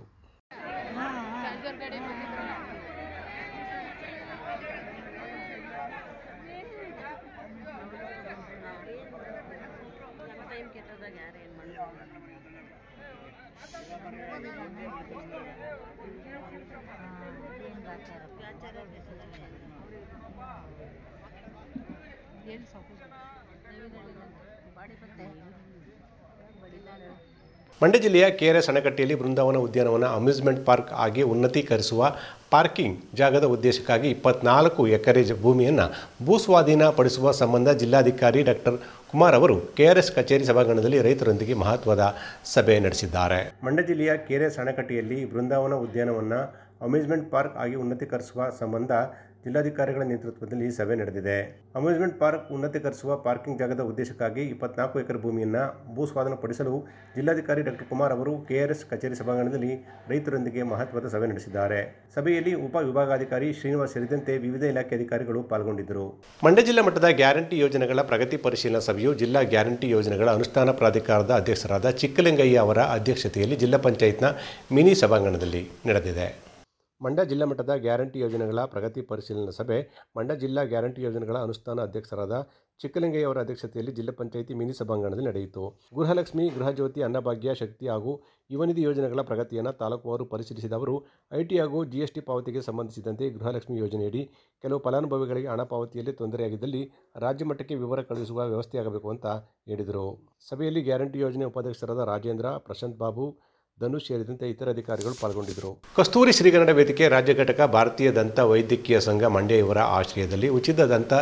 ಮಂಡ್ಯ ಜಿಲ್ಲೆಯ ಕೆಆರ್ಎಸ್ ಅಣೆಕಟ್ಟೆಯಲ್ಲಿ ಬೃಂದಾವನ ಉದ್ಯಾನವನ ಅಮ್ಯೂಸ್ಮೆಂಟ್ ಪಾರ್ಕ್ ಆಗಿ ಉನ್ನತೀಕರಿಸುವ ಪಾರ್ಕಿಂಗ್ ಜಾಗದ ಉದ್ದೇಶಕ್ಕಾಗಿ 24 ಎಕರೆ ಭೂಮಿಯನ್ನು ಭೂಸ್ವಾಧೀನ ಪಡಿಸುವ ಸಂಬಂಧ ಜಿಲ್ಲಾಧಿಕಾರಿ ಡಾಕ್ಟರ್ ಕುಮಾರ್ ಅವರು ಕೆಆರ್ಎಸ್ ಕಚೇರಿ ಸಭಾಂಗಣದಲ್ಲಿ ರೈತರೊಂದಿಗೆ ಮಹತ್ವದ ಸಭೆ ನಡೆಸಿದ್ದಾರೆ. ಮಂಡ್ಯ ಜಿಲ್ಲೆಯ ಕೆಆರ್ಎಸ್ ಅಣೆಕಟ್ಟೆಯಲ್ಲಿ ಬೃಂದಾವನ ಉದ್ಯಾನವನ ಅಮ್ಯೂಸ್ಮೆಂಟ್ ಪಾರ್ಕ್ ಆಗಿ ಉನ್ನತೀಕರಿಸುವ ಸಂಬಂಧ ಜಿಲ್ಲಾಧಿಕಾರಿಗಳ ನೇತೃತ್ವದಲ್ಲಿ ಸಭೆ ನಡೆದಿದೆ. ಅಮ್ಯೂಸ್ಮೆಂಟ್ ಪಾರ್ಕ್ ಉನ್ನತೀಕರಿಸುವ ಪಾರ್ಕಿಂಗ್ ಜಾಗದ ಉದ್ದೇಶಕ್ಕಾಗಿ 24 ಎಕರೆ ಭೂಮಿಯನ್ನು ಭೂಸ್ವಾಧೀನಪಡಿಸಲು ಜಿಲ್ಲಾಧಿಕಾರಿ ಡಾಕ್ಟರ್ ಕುಮಾರ್ ಅವರು ಕೆಆರ್ಎಸ್ ಕಚೇರಿ ಸಭಾಂಗಣದಲ್ಲಿ ರೈತರೊಂದಿಗೆ ಮಹತ್ವದ ಸಭೆ ನಡೆಸಿದ್ದಾರೆ. ಸಭೆಯಲ್ಲಿ ಉಪ ವಿಭಾಗಾಧಿಕಾರಿ ಶ್ರೀನಿವಾಸ್ ಸೇರಿದಂತೆ ವಿವಿಧ ಇಲಾಖೆ ಅಧಿಕಾರಿಗಳು ಪಾಲ್ಗೊಂಡಿದ್ದರು. ಮಂಡ್ಯ ಜಿಲ್ಲಾ ಮಟ್ಟದ ಗ್ಯಾರಂಟಿ ಯೋಜನೆಗಳ ಪ್ರಗತಿ ಪರಿಶೀಲನಾ ಸಭೆಯು ಜಿಲ್ಲಾ ಗ್ಯಾರಂಟಿ ಯೋಜನೆಗಳ ಅನುಷ್ಠಾನ ಪ್ರಾಧಿಕಾರದ ಅಧ್ಯಕ್ಷರಾದ ಚಿಕ್ಕಲಿಂಗಯ್ಯ ಅವರ ಅಧ್ಯಕ್ಷತೆಯಲ್ಲಿ ಜಿಲ್ಲಾ ಪಂಚಾಯತ್ನ ಮಿನಿ ಸಭಾಂಗಣದಲ್ಲಿ ನಡೆದಿದೆ. ಮಂಡ್ಯ ಜಿಲ್ಲಾ ಮಟ್ಟದ ಗ್ಯಾರಂಟಿ ಯೋಜನೆಗಳ ಪ್ರಗತಿ ಪರಿಶೀಲನಾ ಸಭೆ ಮಂಡ್ಯ ಜಿಲ್ಲಾ ಗ್ಯಾರಂಟಿ ಯೋಜನೆಗಳ ಅನುಷ್ಠಾನ ಅಧ್ಯಕ್ಷರಾದ ಚಿಕ್ಕಲಿಂಗಯ್ಯ ಅವರ ಅಧ್ಯಕ್ಷತೆಯಲ್ಲಿ ಜಿಲ್ಲಾ ಪಂಚಾಯಿತಿ ಮಿನಿ ಸಭಾಂಗಣದಲ್ಲಿ ನಡೆಯಿತು. ಗೃಹಲಕ್ಷ್ಮಿ, ಗೃಹಜ್ಯೋತಿ, ಅನ್ನಭಾಗ್ಯ, ಶಕ್ತಿ ಹಾಗೂ ಯುವನಿಧಿ ಯೋಜನೆಗಳ ಪ್ರಗತಿಯನ್ನು ತಾಲೂಕುವಾರು ಪರಿಶೀಲಿಸಿದ ಅವರು ಐಟಿ ಹಾಗೂ ಜಿಎಸ್ಟಿ ಪಾವತಿಗೆ ಸಂಬಂಧಿಸಿದಂತೆ ಗೃಹಲಕ್ಷ್ಮಿ ಯೋಜನೆಯಡಿ ಕೆಲವು ಫಲಾನುಭವಿಗಳಿಗೆ ಹಣ ಪಾವತಿಯಲ್ಲಿ ತೊಂದರೆಯಾಗಿದ್ದಲ್ಲಿ ರಾಜ್ಯ ಮಟ್ಟಕ್ಕೆ ವಿವರ ಕಳುಹಿಸುವ ವ್ಯವಸ್ಥೆಯಾಗಬೇಕು ಅಂತ ಹೇಳಿದರು. ಸಭೆಯಲ್ಲಿ ಗ್ಯಾರಂಟಿ ಯೋಜನೆ ಉಪಾಧ್ಯಕ್ಷರಾದ ರಾಜೇಂದ್ರ, ಪ್ರಶಾಂತ್ ಬಾಬು, ಧನುಷ್ ಸೇರಿದಂತೆ ಇತರ ಅಧಿಕಾರಿಗಳು ಪಾಲ್ಗೊಂಡಿದ್ದರು. ಕಸ್ತೂರಿ ಶ್ರೀಗನ್ನಡ ವೇದಿಕೆ ರಾಜ್ಯ ಘಟಕ, ಭಾರತೀಯ ದಂತ ವೈದ್ಯಕೀಯ ಸಂಘ ಮಂಡ್ಯ ಇವರ ಆಶ್ರಯದಲ್ಲಿ ಉಚಿತ ದಂತ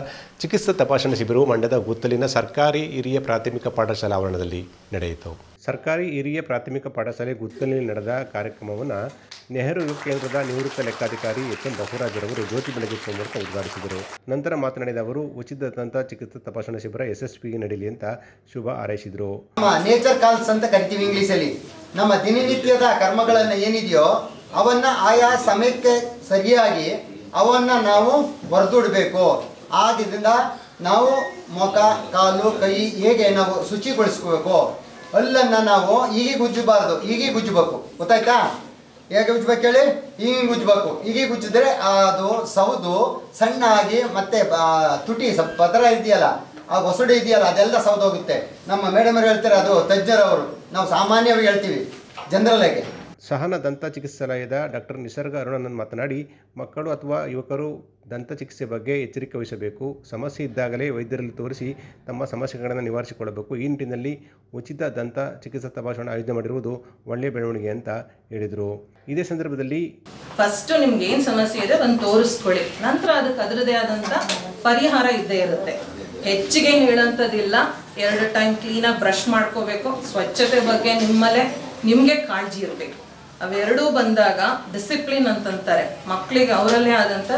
ಚಿಕಿತ್ಸಾ ತಪಾಸಣಾ ಶಿಬಿರವು ಮಂಡ್ಯದ ಗುತ್ತಲಿನ ಸರ್ಕಾರಿ ಹಿರಿಯ ಪ್ರಾಥಮಿಕ ಪಾಠಶಾಲೆ ಆವರಣದಲ್ಲಿ ನಡೆಯಿತು. ಸರ್ಕಾರಿ ಹಿರಿಯ ಪ್ರಾಥಮಿಕ ಪಾಠಶಾಲೆ ಗುತ್ತಲಿನಲ್ಲಿ ನಡೆದ ಕಾರ್ಯಕ್ರಮವನ್ನು ನೆಹರು ಯುವ ಕೇಂದ್ರದ ನಿವೃತ್ತ ಲೆಕ್ಕಾಧಿಕಾರಿ ಎಚ್.ಎಂ. ಬಸವರಾಜರವರು ಜ್ಯೋತಿ ಬೆಳಗಿಸುವ ಮೂಲಕ ಉದ್ಘಾಟಿಸಿದರು. ನಂತರ ಮಾತನಾಡಿದ ಅವರು ಉಚಿತ ದಂತ ಚಿಕಿತ್ಸಾ ತಪಾಸಣಾ ಶಿಬಿರ ಯಶಸ್ವಿಗೆ ನಡೆಯಲಿ ಅಂತ ಶುಭ ಹಾರೈಸಿದರು.
ನೇಚರ್ ಕಾಲ್ಸ್ ಅಂತ ಕರಿತೀವಿ ಇಂಗ್ಲಿಷಲ್ಲಿ. ನಮ್ಮ ದಿನನಿತ್ಯದ ಕರ್ಮಗಳನ್ನು ಏನಿದೆಯೋ ಅವನ್ನ ಆಯಾ ಸಮಯಕ್ಕೆ ಸರಿಯಾಗಿ ಅವನ್ನ ನಾವು ಹೊರದೂಡಬೇಕು. ಆದ್ದರಿಂದ ನಾವು ಮುಖ, ಕಾಲು, ಕೈ ಹೇಗೆ ನಾವು ಶುಚಿಗೊಳಿಸ್ಕೋಬೇಕು, ಅಲ್ಲನ್ನು ನಾವು ಹೀಗೆ ಉಜ್ಜಬಾರ್ದು, ಹೀಗೆ ಉಜ್ಜಬೇಕು. ಗೊತ್ತಾಯ್ತಾ? ಹೇಗೆ ಉಜ್ಬೇಕು ಹೇಳಿ? ಹೀಗೆ ಉಜ್ಬೇಕು. ಹೀಗೆ ಉಜ್ಜಿದ್ರೆ ಅದು ಸೌದು ಸಣ್ಣ ಆಗಿ ಮತ್ತೆ ತುಟಿ ಪದರ ಇದೆಯಲ್ಲ, ಆ ಹೊಸಡು ಇದೆಯಲ್ಲ, ಅದೆಲ್ಲ ಸೌದೋಗುತ್ತೆ. ನಮ್ಮ ಮೇಡಮ್ ಅವರು ಹೇಳ್ತಾರೆ, ಅದು ತಜ್ಞರವರು, ನಾವು ಸಾಮಾನ್ಯವಾಗಿ ಹೇಳ್ತೀವಿ ಜನರಲ್ ಆಗಿ.
ಸಹನ ದಂತ ಚಿಕಿತ್ಸಾಲಯದ ಡಾಕ್ಟರ್ ನಿಸರ್ಗ ಅರುಣನ್ ಮಾತನಾಡಿ, ಮಕ್ಕಳು ಅಥವಾ ಯುವಕರು ದಂತ ಚಿಕಿತ್ಸೆ ಬಗ್ಗೆ ಎಚ್ಚರಿಕೆ ವಹಿಸಬೇಕು. ಸಮಸ್ಯೆ ಇದ್ದಾಗಲೇ ವೈದ್ಯರಲ್ಲಿ ತೋರಿಸಿ ತಮ್ಮ ಸಮಸ್ಯೆಗಳನ್ನು ನಿವಾರಿಸಿಕೊಳ್ಳಬೇಕು. ಈ ನಿಟ್ಟಿನಲ್ಲಿ ಉಚಿತ ದಂತ ಚಿಕಿತ್ಸಾ ತಪಾಸಣೆ ಆಯೋಜನೆ ಮಾಡಿರುವುದು ಒಳ್ಳೆಯ ಬೆಳವಣಿಗೆ ಅಂತ ಹೇಳಿದರು. ಇದೇ ಸಂದರ್ಭದಲ್ಲಿ
ಫಸ್ಟ್ ನಿಮ್ಗೆ ಏನು ಸಮಸ್ಯೆ ಇದೆ ಅದನ್ನು ತೋರಿಸ್ಕೊಳ್ಳಿ, ನಂತರ ಅದಕ್ಕೆ ಅದರದೇ ಆದಂಥ ಪರಿಹಾರ ಇದ್ದೇ ಇರುತ್ತೆ. ಹೆಚ್ಚಿಗೆ ಹೇಳೋಂಥದ್ದಿಲ್ಲ. 2 ಟೈಮ್ ಕ್ಲೀನಾಗಿ ಬ್ರಷ್ ಮಾಡ್ಕೋಬೇಕು. ಸ್ವಚ್ಛತೆ ಬಗ್ಗೆ ನಿಮ್ಮಲ್ಲೇ ನಿಮಗೆ ಕಾಳಜಿ ಇರಬೇಕು. ಅವೆರಡೂ ಬಂದಾಗ ಡಿಸಿಪ್ಲಿನ್ ಅಂತಂತಾರೆ, ಮಕ್ಕಳಿಗೆ ಅವರಲ್ಲೇ ಆದಂಥ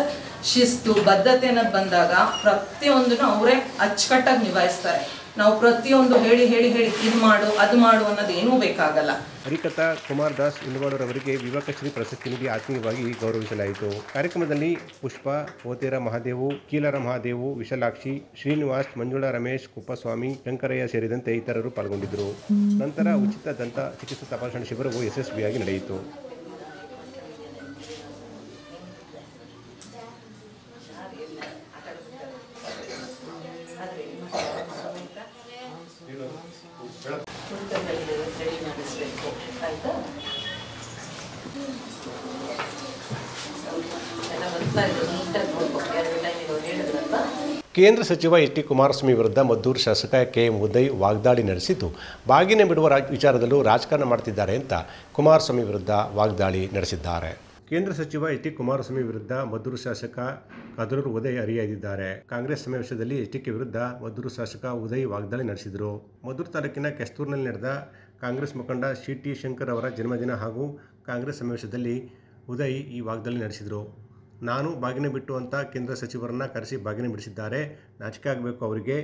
ಶಿಸ್ತು ಬದ್ಧತೆ ಅನ್ನೋದು ಬಂದಾಗ ಪ್ರತಿಯೊಂದನ್ನು ಅವರೇ ಅಚ್ಚುಕಟ್ಟಾಗಿ ನಿಭಾಯಿಸ್ತಾರೆ. ನಾವು ಪ್ರತಿಯೊಂದು ಹೇಳಿ ಹೇಳಿ ಹೇಳಿ ಇದು ಮಾಡು ಅದು ಮಾಡು ಅನ್ನೋದು ಏನೂ ಬೇಕಾಗಲ್ಲ.
ಹರಿಕಥಾ ಕುಮಾರ್ ದಾಸ್ ಇಂದವಾಡರವರಿಗೆ ವಿವೇಕಶ್ರೀ ಪ್ರಶಸ್ತಿ ನೀಡಿ ಆತ್ಮೀಯವಾಗಿ ಗೌರವಿಸಲಾಯಿತು. ಕಾರ್ಯಕ್ರಮದಲ್ಲಿ ಪುಷ್ಪ, ಓತೇರ ಮಹಾದೇವು, ಕೀಲರ ಮಹಾದೇವು, ವಿಶಾಲಾಕ್ಷಿ, ಶ್ರೀನಿವಾಸ್, ಮಂಜುಳಾ ರಮೇಶ್, ಕುಪ್ಪಸ್ವಾಮಿ, ಶಂಕರಯ್ಯ ಸೇರಿದಂತೆ ಇತರರು ಪಾಲ್ಗೊಂಡಿದ್ದರು. ನಂತರ ಉಚಿತ ದಂತ ಚಿಕಿತ್ಸಾ ತಪಾಸಣಾ ಶಿಬಿರವು ಯಶಸ್ವಿಯಾಗಿ ನಡೆಯಿತು. ಕೇಂದ್ರ ಸಚಿವ ಎಚ್ ಡಿ ಕುಮಾರಸ್ವಾಮಿ ವಿರುದ್ಧ ಮದ್ದೂರು ಶಾಸಕ ಕೆ.ಎಂ. ಉದಯ್ ವಾಗ್ದಾಳಿ ನಡೆಸಿದ್ದು, ಬಾಗಿನ ಬಿಡುವ ವಿಚಾರದಲ್ಲೂ ರಾಜಕಾರಣ ಮಾಡುತ್ತಿದ್ದಾರೆ ಅಂತ ಕುಮಾರಸ್ವಾಮಿ ವಿರುದ್ಧ ವಾಗ್ದಾಳಿ ನಡೆಸಿದ್ದಾರೆ. ಕೇಂದ್ರ ಸಚಿವ ಎಚ್ ಡಿ ಕುಮಾರಸ್ವಾಮಿ ವಿರುದ್ಧ ಮದ್ದೂರು ಶಾಸಕ ಕದರೂರು ಉದಯ್ ಹರಿಹಾಯ್ದಿದ್ದಾರೆ. ಕಾಂಗ್ರೆಸ್ ಸಮಾವೇಶದಲ್ಲಿ ಎಚ್ಡಿಕೆ ವಿರುದ್ಧ ಮದ್ದೂರು ಶಾಸಕ ಉದಯ್ ವಾಗ್ದಾಳಿ ನಡೆಸಿದರು. ಮದ್ದೂರು ತಾಲೂಕಿನ ಕೆಸ್ತೂರಿನಲ್ಲಿ ನಡೆದ ಕಾಂಗ್ರೆಸ್ ಮುಖಂಡ ಸಿ.ಟಿ. ಶಂಕರ್ ಅವರ ಜನ್ಮದಿನ ಹಾಗೂ ಕಾಂಗ್ರೆಸ್ ಸಮಾವೇಶದಲ್ಲಿ ಉದಯ್ ಈ ವಾಗ್ದಾಳಿ ನಡೆಸಿದರು. ನಾನು ಬಾಗಿನ ಬಿಟ್ಟು ಅಂತ ಕೇಂದ್ರ ಸಚಿವರನ್ನು ಕರೆಸಿ ಬಾಗಿನ ಬಿಡಿಸಿದ್ದಾರೆ. ನಾಚಿಕೆ ಆಗಬೇಕು ಅವರಿಗೆ.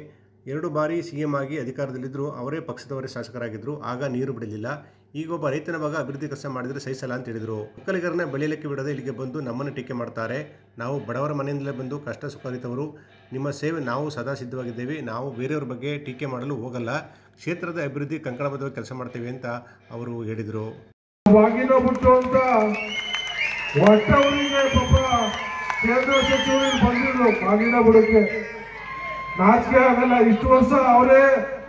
2 ಬಾರಿ CM ಆಗಿ ಅಧಿಕಾರದಲ್ಲಿದ್ದರು. ಅವರೇ ಪಕ್ಷದವರೇ ಶಾಸಕರಾಗಿದ್ದರು. ಆಗ ನೀರು ಬಿಡಲಿಲ್ಲ. ಈಗ ಒಬ್ಬ ರೈತನ ಭಾಗ ಅಭಿವೃದ್ಧಿ ಕೆಲಸ ಮಾಡಿದರೆ ಸಹಿಸಲ್ಲ ಅಂತ ಹೇಳಿದರು. ಒಕ್ಕಲಿಗರನ್ನ ಬೆಳೆಯಲಿಕ್ಕೆ ಬಿಡದೆ ಇಲ್ಲಿಗೆ ಬಂದು ನಮ್ಮನ್ನು ಟೀಕೆ ಮಾಡ್ತಾರೆ. ನಾವು ಬಡವರ ಮನೆಯಿಂದಲೇ ಬಂದು ಕಷ್ಟ ಸುಖ ಅರಿತವರು. ನಿಮ್ಮ ಸೇವೆ ನಾವು ಸದಾ ಸಿದ್ಧವಾಗಿದ್ದೇವೆ. ನಾವು ಬೇರೆಯವ್ರ ಬಗ್ಗೆ ಟೀಕೆ ಮಾಡಲು ಹೋಗಲ್ಲ. ಕ್ಷೇತ್ರದ ಅಭಿವೃದ್ಧಿ ಕಂಕಣಬದ್ಧವಾಗಿ ಕೆಲಸ ಮಾಡ್ತೇವೆ ಅಂತ ಅವರು ಹೇಳಿದರು.
ಬಾಗಿನ ಬಿಟ್ಟು ಅಂತ ಒಟ್ಟವರಿಗೆ ಪಾಪ ಕೇಂದ್ರ ಸಚಿವರು ಬಂದಿದ್ರು ಬಾಗಿನ ಬಿಡಕ್ಕೆ. ನಾಚಿಕೆ ಆಗಲ್ಲ. ಇಷ್ಟು ವರ್ಷ ಅವರೇ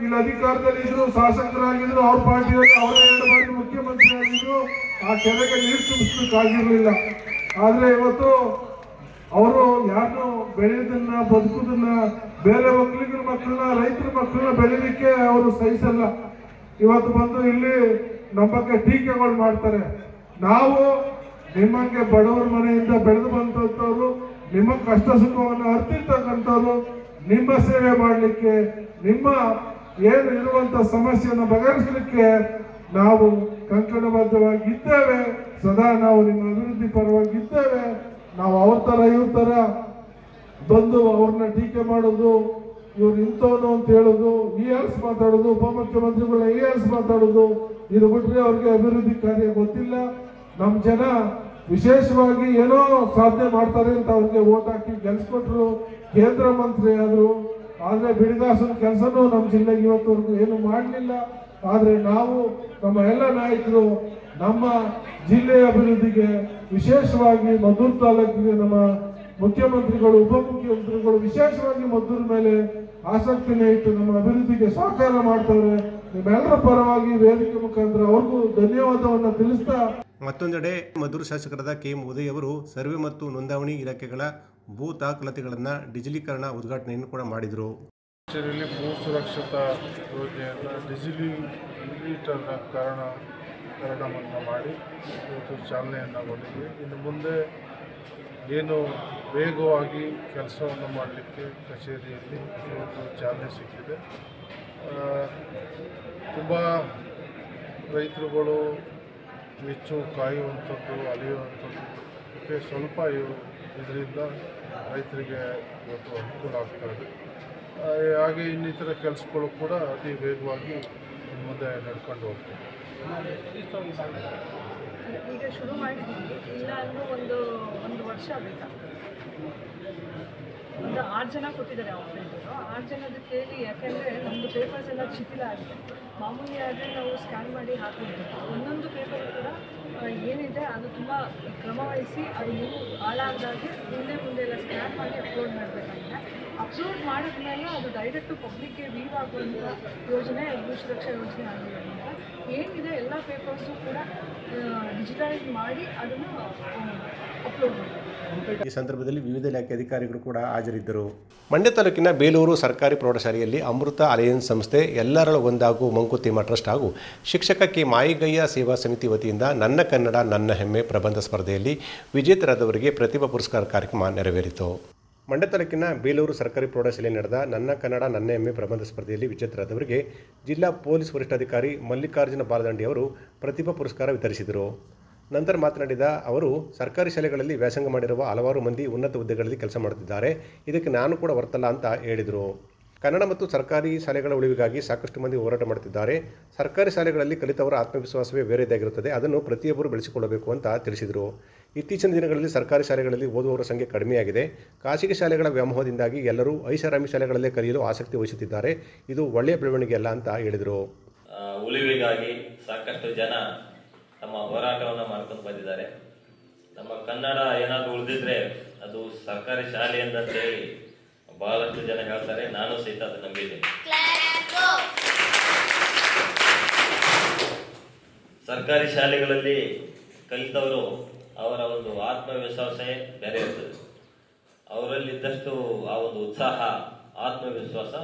ಇಲ್ಲಿ ಅಧಿಕಾರದಲ್ಲಿ ಇದ್ರು, ಶಾಸಕರಾಗಿದ್ರು, ಅವ್ರ ಪಾರ್ಟಿಯಲ್ಲಿ ಅವರೇ 2 ಬಾರಿ ಮುಖ್ಯಮಂತ್ರಿ ಆಗಿದ್ರು. ಆ ಕೆರೆಗೆ ನೀರು ತುಂಬಿಸ್ಲಿಕ್ಕಾಗಿರ್ಲಿಲ್ಲ. ಆದ್ರೆ ಇವತ್ತು ಅವರು ಯಾರನ್ನು ಬೆಳೆಯೋದನ್ನ ಬದುಕುದನ್ನ ಬೇರೆ ಒಕ್ಕಲಿಗರ ಮಕ್ಕಳನ್ನ ರೈತರ ಮಕ್ಕಳನ್ನ ಬೆಳೀಲಿಕ್ಕೆ ಅವರು ಸಹಿಸಲ್ಲ. ಇವತ್ತು ಬಂದು ಇಲ್ಲಿ ನಮ್ಮ ಬಗ್ಗೆ ಟೀಕೆಗಳು ಮಾಡ್ತಾರೆ. ನಾವು ನಿಮ್ಮಂಗೆ ಬಡವರ ಮನೆಯಿಂದ ಬೆಳೆದು ಬಂದಂಥವ್ರು, ನಿಮ್ಮ ಕಷ್ಟ ಸುಖವನ್ನು ಅರ್ತಿರ್ತಕ್ಕಂಥವ್ರು, ನಿಮ್ಮ ಸೇವೆ ಮಾಡಲಿಕ್ಕೆ, ನಿಮ್ಮ ಏನು ಇರುವಂತ ಸಮಸ್ಯೆಯನ್ನು ಬಗೆಹರಿಸಲಿಕ್ಕೆ ನಾವು ಕಂಕಣಬದ್ಧವಾಗಿದ್ದೇವೆ. ಸದಾ ನಾವು ನಿಮ್ಮ ಅಭಿವೃದ್ಧಿ ಪರವಾಗಿದ್ದೇವೆ. ನಾವು ಅವ್ರ ತರ ಇವ್ರ ತರ ಬಂದು ಅವ್ರನ್ನ ಟೀಕೆ ಮಾಡೋದು, ಇವ್ರು ಇಂಥವನು ಅಂತ ಹೇಳೋದು, ಮಾತಾಡೋದು, ಉಪಮುಖ್ಯಮಂತ್ರಿಗಳನ್ನ ಮಾತಾಡೋದು, ಇದು ಬಿಟ್ರೆ ಅವ್ರಿಗೆ ಅಭಿವೃದ್ಧಿ ಕಾರ್ಯ ಗೊತ್ತಿಲ್ಲ. ನಮ್ಮ ಜನ ವಿಶೇಷವಾಗಿ ಏನೋ ಸಾಧನೆ ಮಾಡ್ತಾರೆ ಅಂತ ಅವ್ರಿಗೆ ಓಟ್ ಹಾಕಿ ಗೆಲ್ಸ್ಕೊಟ್ರು, ಕೇಂದ್ರ ಮಂತ್ರಿ ಆದ್ರು. ಆದ್ರೆ ಬಿಡಿಗಾಸನ ಕೆಲಸನೂ ನಮ್ಮ ಜಿಲ್ಲೆಗೆ ಇವತ್ತವರೆಗೂ ಏನು ಮಾಡಲಿಲ್ಲ. ಆದ್ರೆ ನಾವು ನಮ್ಮ ಎಲ್ಲ ನಾಯಕರು ನಮ್ಮ ಜಿಲ್ಲೆಯ ಅಭಿವೃದ್ಧಿಗೆ, ವಿಶೇಷವಾಗಿ ಮದ್ದೂರು ತಾಲೂಕಿಗೆ ನಮ್ಮ ಮುಖ್ಯಮಂತ್ರಿಗಳು, ಉಪಮುಖ್ಯಮಂತ್ರಿಗಳು ವಿಶೇಷವಾಗಿ ಮದ್ದೂರು ಮೇಲೆ ಆಸಕ್ತಿನೇ ಇಟ್ಟು ನಮ್ಮ ಅಭಿವೃದ್ಧಿಗೆ ಸಹಕಾರ ಮಾಡ್ತಾರೆ. ನಿಮ್ಮೆಲ್ಲರ ಪರವಾಗಿ ವೇದಿಕೆ ಮುಖಾಂತರ ಅವ್ರಿಗೂ ಧನ್ಯವಾದವನ್ನು ತಿಳಿಸ್ತಾ,
ಮತ್ತೊಂದೆಡೆ ಮದ್ದೂರು ಶಾಸಕರಾದ ಕೆ.ಎಂ. ಉದಯ್ ಅವರು ಸರ್ವೆ ಮತ್ತು ನೋಂದಣಿ ಇಲಾಖೆಗಳ ಭೂ ದಾಖಲಾತಿಗಳನ್ನು ಡಿಜಿಟಲೀಕರಣ ಉದ್ಘಾಟನೆಯನ್ನು ಕೂಡ ಮಾಡಿದರು.
ಭೂ ಸುರಕ್ಷತಾ ಯೋಜನೆಯನ್ನು ಡಿಜಿಟಲೀಕರಣವನ್ನು ಮಾಡಿ ಇವತ್ತು ಚಾಲನೆಯನ್ನು ಕೊಟ್ಟಿದ್ವಿ. ಇನ್ನು ಮುಂದೆ ಏನು ವೇಗವಾಗಿ ಕೆಲಸವನ್ನು ಮಾಡಲಿಕ್ಕೆ ಕಚೇರಿಯಲ್ಲಿ ಇವತ್ತು ಚಾಲನೆ ಸಿಕ್ಕಿದೆ. ತುಂಬ ರೈತರುಗಳು ಹೆಚ್ಚು ಕಾಯುವಂಥದ್ದು, ಅಲಿಯುವಂಥದ್ದು ಸ್ವಲ್ಪ ಇದರಿಂದ ರೈತರಿಗೆ ಇವತ್ತು ಅನುಕೂಲ ಆಗ್ತಾಯಿದೆ. ಹಾಗೆ ಇನ್ನಿತರ ಕೆಲಸಗಳು ಕೂಡ ಅತಿ ವೇಗವಾಗಿ ಮುಂದೆ ನಡ್ಕೊಂಡು ಹೋಗ್ತದೆ.
ಈಗ ಶುರು ಮಾಡಿದ್ದೀವಿ. ಇಲ್ಲ ಅಂದರೂ ಒಂದು ವರ್ಷ ಬೇಕಾಗ್ತದೆ. ಒಂದು 6 ಜನ ಕೊಟ್ಟಿದ್ದಾರೆ ಆಪರೇಟರು. 6 ಜನದ ಕೇಳಿ, ಯಾಕೆಂದರೆ ನಮ್ಮದು ಪೇಪರ್ಸ್ ಎಲ್ಲ ಶಿಥಿಲ ಆಗಿದೆ. ಮಾಮೂಲಿ ಆದರೆ ನಾವು ಸ್ಕ್ಯಾನ್ ಮಾಡಿ ಹಾಕಿರ್ತೀವಿ. ಒಂದೊಂದು ಪೇಪರ್ ಕೂಡ ಏನಿದೆ ಅದು ತುಂಬ ಕ್ರಮವಹಿಸಿ ಅದು ನೀವು ಹಾಳಾಗದಾಗೆ ಮುಂದೆ ಎಲ್ಲ ಸ್ಕ್ಯಾನ್ ಮಾಡಿ ಅಪ್ಲೋಡ್ ಮಾಡಬೇಕಾಗಿದೆ. ಅಪ್ಲೋಡ್ ಮಾಡಿದ್ಮೇಲೆ ಅದು ಡೈರೆಕ್ಟು ಪಬ್ಲಿಕ್ಗೆ ವೀವ್ ಆಗುವಂಥ ಯೋಜನೆ ಭೂ ಸುರಕ್ಷಾ ಯೋಜನೆ ಆಗಿರೋದ್ರಿಂದ ಏನಿದೆ ಎಲ್ಲ ಪೇಪರ್ಸು ಕೂಡ ಡಿಜಿಟಲೈಸ್ ಮಾಡಿ ಅದನ್ನು ಅಪ್ಲೋಡ್ ಮಾಡಬೇಕು.
ಈ ಸಂದರ್ಭದಲ್ಲಿ ವಿವಿಧ ಇಲಾಖೆ ಅಧಿಕಾರಿಗಳು ಕೂಡ ಹಾಜರಿದ್ದರು. ಮಂಡ್ಯ ತಾಲೂಕಿನ ಬೇಲೂರು ಸರ್ಕಾರಿ ಪ್ರೌಢಶಾಲೆಯಲ್ಲಿ ಅಮೃತ ಅಲಯನ್ಸ್ ಸಂಸ್ಥೆ, ಎಲ್ಲರೊಳಗೊಂದಾಗು ಮಂಕುತಿಮ್ಮ ಟ್ರಸ್ಟ್ ಹಾಗೂ ಶಿಕ್ಷಕ ಕೆ. ಮಾಯಿಗಯ್ಯ ಸೇವಾ ಸಮಿತಿ ವತಿಯಿಂದ ನನ್ನ ಕನ್ನಡ ನನ್ನ ಹೆಮ್ಮೆ ಪ್ರಬಂಧ ಸ್ಪರ್ಧೆಯಲ್ಲಿ ವಿಜೇತರಾದವರಿಗೆ ಪ್ರತಿಭಾ ಪುರಸ್ಕಾರ ಕಾರ್ಯಕ್ರಮ ನೆರವೇರಿತು. ಮಂಡ್ಯ ತಾಲೂಕಿನ ಬೇಲೂರು ಸರ್ಕಾರಿ ಪ್ರೌಢಶಾಲೆಯಲ್ಲಿ ನಡೆದ ನನ್ನ ಕನ್ನಡ ನನ್ನ ಹೆಮ್ಮೆ ಪ್ರಬಂಧ ಸ್ಪರ್ಧೆಯಲ್ಲಿ ವಿಜೇತರಾದವರಿಗೆ ಜಿಲ್ಲಾ ಪೊಲೀಸ್ ವರಿಷ್ಠಾಧಿಕಾರಿ ಮಲ್ಲಿಕಾರ್ಜುನ ಬಾಲದಂಡಿ ಅವರು ಪ್ರತಿಭಾ ಪುರಸ್ಕಾರ ವಿತರಿಸಿದರು. ನಂತರ ಮಾತನಾಡಿದ ಅವರು, ಸರ್ಕಾರಿ ಶಾಲೆಗಳಲ್ಲಿ ವ್ಯಾಸಂಗ ಮಾಡಿರುವ ಹಲವಾರು ಮಂದಿ ಉನ್ನತ ಹುದ್ದೆಗಳಲ್ಲಿ ಕೆಲಸ ಮಾಡುತ್ತಿದ್ದಾರೆ. ಇದಕ್ಕೆ ನಾನು ಕೂಡ ಹೊರತಲ್ಲ ಅಂತ ಹೇಳಿದರು. ಕನ್ನಡ ಮತ್ತು ಸರ್ಕಾರಿ ಶಾಲೆಗಳ ಉಳಿವಿಗಾಗಿ ಸಾಕಷ್ಟು ಮಂದಿ ಹೋರಾಟ ಮಾಡುತ್ತಿದ್ದಾರೆ. ಸರ್ಕಾರಿ ಶಾಲೆಗಳಲ್ಲಿ ಕಲಿತವರ ಆತ್ಮವಿಶ್ವಾಸವೇ ಬೇರೆದಾಗಿರುತ್ತದೆ. ಅದನ್ನು ಪ್ರತಿಯೊಬ್ಬರು ಬೆಳೆಸಿಕೊಳ್ಳಬೇಕು ಅಂತ ತಿಳಿಸಿದರು. ಇತ್ತೀಚಿನ ದಿನಗಳಲ್ಲಿ ಸರ್ಕಾರಿ ಶಾಲೆಗಳಲ್ಲಿ ಓದುವವರ ಸಂಖ್ಯೆ ಕಡಿಮೆಯಾಗಿದೆ. ಖಾಸಗಿ ಶಾಲೆಗಳ ವ್ಯಾಮೋಹದಿಂದಾಗಿ ಎಲ್ಲರೂ ಐಷಾರಾಮಿ ಶಾಲೆಗಳಲ್ಲೇ ಕಲಿಯಲು ಆಸಕ್ತಿ ವಹಿಸುತ್ತಿದ್ದಾರೆ. ಇದು ಒಳ್ಳೆಯ ಬೆಳವಣಿಗೆ ಅಲ್ಲ ಅಂತ ಹೇಳಿದರು.
ಉಳಿವಿಗಾಗಿ ಸಾಕಷ್ಟು ಜನ ತಮ್ಮ ಹೋರಾಟವನ್ನು ಮಾಡ್ಕೊಂಡು ಬಂದಿದ್ದಾರೆ. ನಮ್ಮ ಕನ್ನಡ ಏನಾದರೂ ಉಳಿದಿದ್ರೆ ಅದು ಸರ್ಕಾರಿ ಶಾಲೆಯಿಂದ ಅಂತ ಹೇಳಿ ಬಹಳಷ್ಟು ಜನ ಹೇಳ್ತಾರೆ. ನಾನು ಸಹಿತ ಅದು ನಂಬಿದ್ದೇನೆ. ಸರ್ಕಾರಿ ಶಾಲೆಗಳಲ್ಲಿ ಕಲಿತವರು ಅವರ ಒಂದು ಆತ್ಮವಿಶ್ವಾಸವೇ ಬೇರೆ ಇರ್ತದೆ. ಅವರಲ್ಲಿದ್ದಷ್ಟು ಆ ಒಂದು ಉತ್ಸಾಹ, ಆತ್ಮವಿಶ್ವಾಸ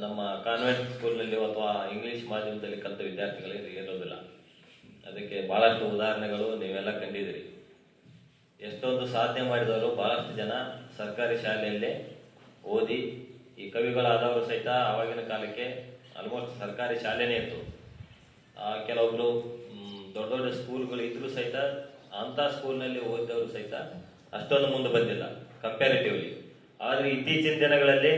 ನಮ್ಮ ಕಾನ್ವೆಂಟ್ ಸ್ಕೂಲ್ನಲ್ಲಿ ಅಥವಾ ಇಂಗ್ಲಿಷ್ ಮಾಧ್ಯಮದಲ್ಲಿ ಕಲಿತ ವಿದ್ಯಾರ್ಥಿಗಳಿಗೆ ಇರೋದಿಲ್ಲ. ಅದಕ್ಕೆ ಬಹಳಷ್ಟು ಉದಾಹರಣೆಗಳು ನೀವೆಲ್ಲ ಕಂಡಿದ್ದೀರಿ. ಎಷ್ಟೊಂದು ಸಾಧನೆ ಮಾಡಿದವರು ಬಹಳಷ್ಟು ಜನ ಸರ್ಕಾರಿ ಶಾಲೆಯಲ್ಲೇ ಓದಿ ಈ ಕವಿಗಳಾದವರು ಸಹಿತ ಆವಾಗಿನ ಕಾಲಕ್ಕೆ ಆಲ್ಮೋಸ್ಟ್ ಸರ್ಕಾರಿ ಶಾಲೆನೇ ಇತ್ತು. ಕೆಲವೊಬ್ರು ದೊಡ್ಡ ದೊಡ್ಡ ಸ್ಕೂಲ್ಗಳು ಇದ್ರೂ ಸಹಿತ ಅಂಥ ಸ್ಕೂಲ್ನಲ್ಲಿ ಓದಿದವರು ಸಹಿತ ಅಷ್ಟೊಂದು ಮುಂದೆ ಬಂದಿಲ್ಲ ಕಂಪ್ಯಾರಿಟಿವ್ಲಿ. ಆದರೆ ಇತ್ತೀಚಿನ ದಿನಗಳಲ್ಲಿ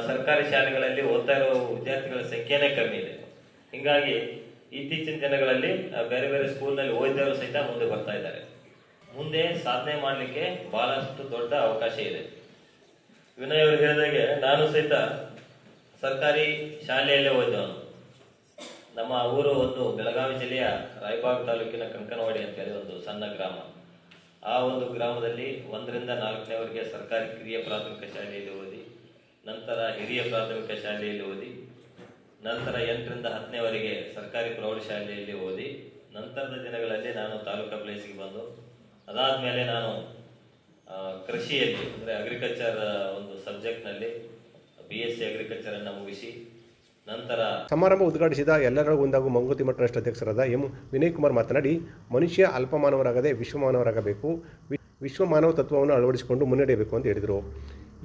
ಸರ್ಕಾರಿ ಶಾಲೆಗಳಲ್ಲಿ ಓದ್ತಾ ಇರೋ ವಿದ್ಯಾರ್ಥಿಗಳ ಸಂಖ್ಯೆನೇ ಕಮ್ಮಿ ಇದೆ. ಹೀಗಾಗಿ ಇತ್ತೀಚಿನ ದಿನಗಳಲ್ಲಿ ಬೇರೆ ಬೇರೆ ಸ್ಕೂಲ್ನಲ್ಲಿ ಓದಿದವರು ಸಹಿತ ಮುಂದೆ ಬರ್ತಾ ಇದ್ದಾರೆ. ಮುಂದೆ ಸಾಧನೆ ಮಾಡಲಿಕ್ಕೆ ಬಹಳಷ್ಟು ದೊಡ್ಡ ಅವಕಾಶ ಇದೆ. ವಿನಯ್ ಅವರು ಹೇಳಿದಾಗೆ ನಾನು ಸಹಿತ ಸರ್ಕಾರಿ ಶಾಲೆಯಲ್ಲೇ ಓದಿದವನು. ನಮ್ಮ ಊರು ಒಂದು ಬೆಳಗಾವಿ ಜಿಲ್ಲೆಯ ರಾಯಬಾಗ್ ತಾಲೂಕಿನ ಕಂಕನವಾಡಿ ಅಂತೇಳಿ ಒಂದು ಸಣ್ಣ ಗ್ರಾಮ. ಆ ಒಂದು ಗ್ರಾಮದಲ್ಲಿ 1ರಿಂದ 4ನೇವರೆಗೆ ಸರ್ಕಾರಿ ಕಿರಿಯ ಪ್ರಾಥಮಿಕ ಶಾಲೆಯಲ್ಲಿ ಓದಿ, ನಂತರ ಹಿರಿಯ ಪ್ರಾಥಮಿಕ ಶಾಲೆಯಲ್ಲಿ ಓದಿ, ನಂತರ 8ರಿಂದ 10ನೇವರೆಗೆ ಸರ್ಕಾರಿ ಪ್ರೌಢಶಾಲೆಯಲ್ಲಿ ಓದಿ, ನಂತರದ ದಿನಗಳಲ್ಲಿ ನಾನು ತಾಲೂಕಾ ಪ್ಲೇಸಿಗೆ ಬಂದು ಅದಾದ್ಮೇಲೆ ನಾನು ಕೃಷಿಯಲ್ಲಿ ಅಂದರೆ ಅಗ್ರಿಕಲ್ಚರ್ ಒಂದು ಸಬ್ಜೆಕ್ಟ್ನಲ್ಲಿ BSc ಅಗ್ರಿಕಲ್ಚರ್ ಅನ್ನು ಮುಗಿಸಿ ನಂತರ
ಸಮಾರಂಭ ಉದ್ಘಾಟಿಸಿದ ಎಲ್ಲರ ಒಂದಾಗು ಮಂಗುತಿಮ್ಮ ಟ್ರಸ್ಟ್ ಅಧ್ಯಕ್ಷರಾದ ಎಂ ವಿನಯ್ ಕುಮಾರ್ ಮಾತನಾಡಿ, ಮನುಷ್ಯ ಅಲ್ಪಮಾನವರಾಗದೆ ವಿಶ್ವಮಾನವರಾಗಬೇಕು, ವಿಶ್ವಮಾನವ ತತ್ವವನ್ನು ಅಳವಡಿಸಿಕೊಂಡು ಮುನ್ನಡೆಯಬೇಕು ಅಂತ ಹೇಳಿದರು.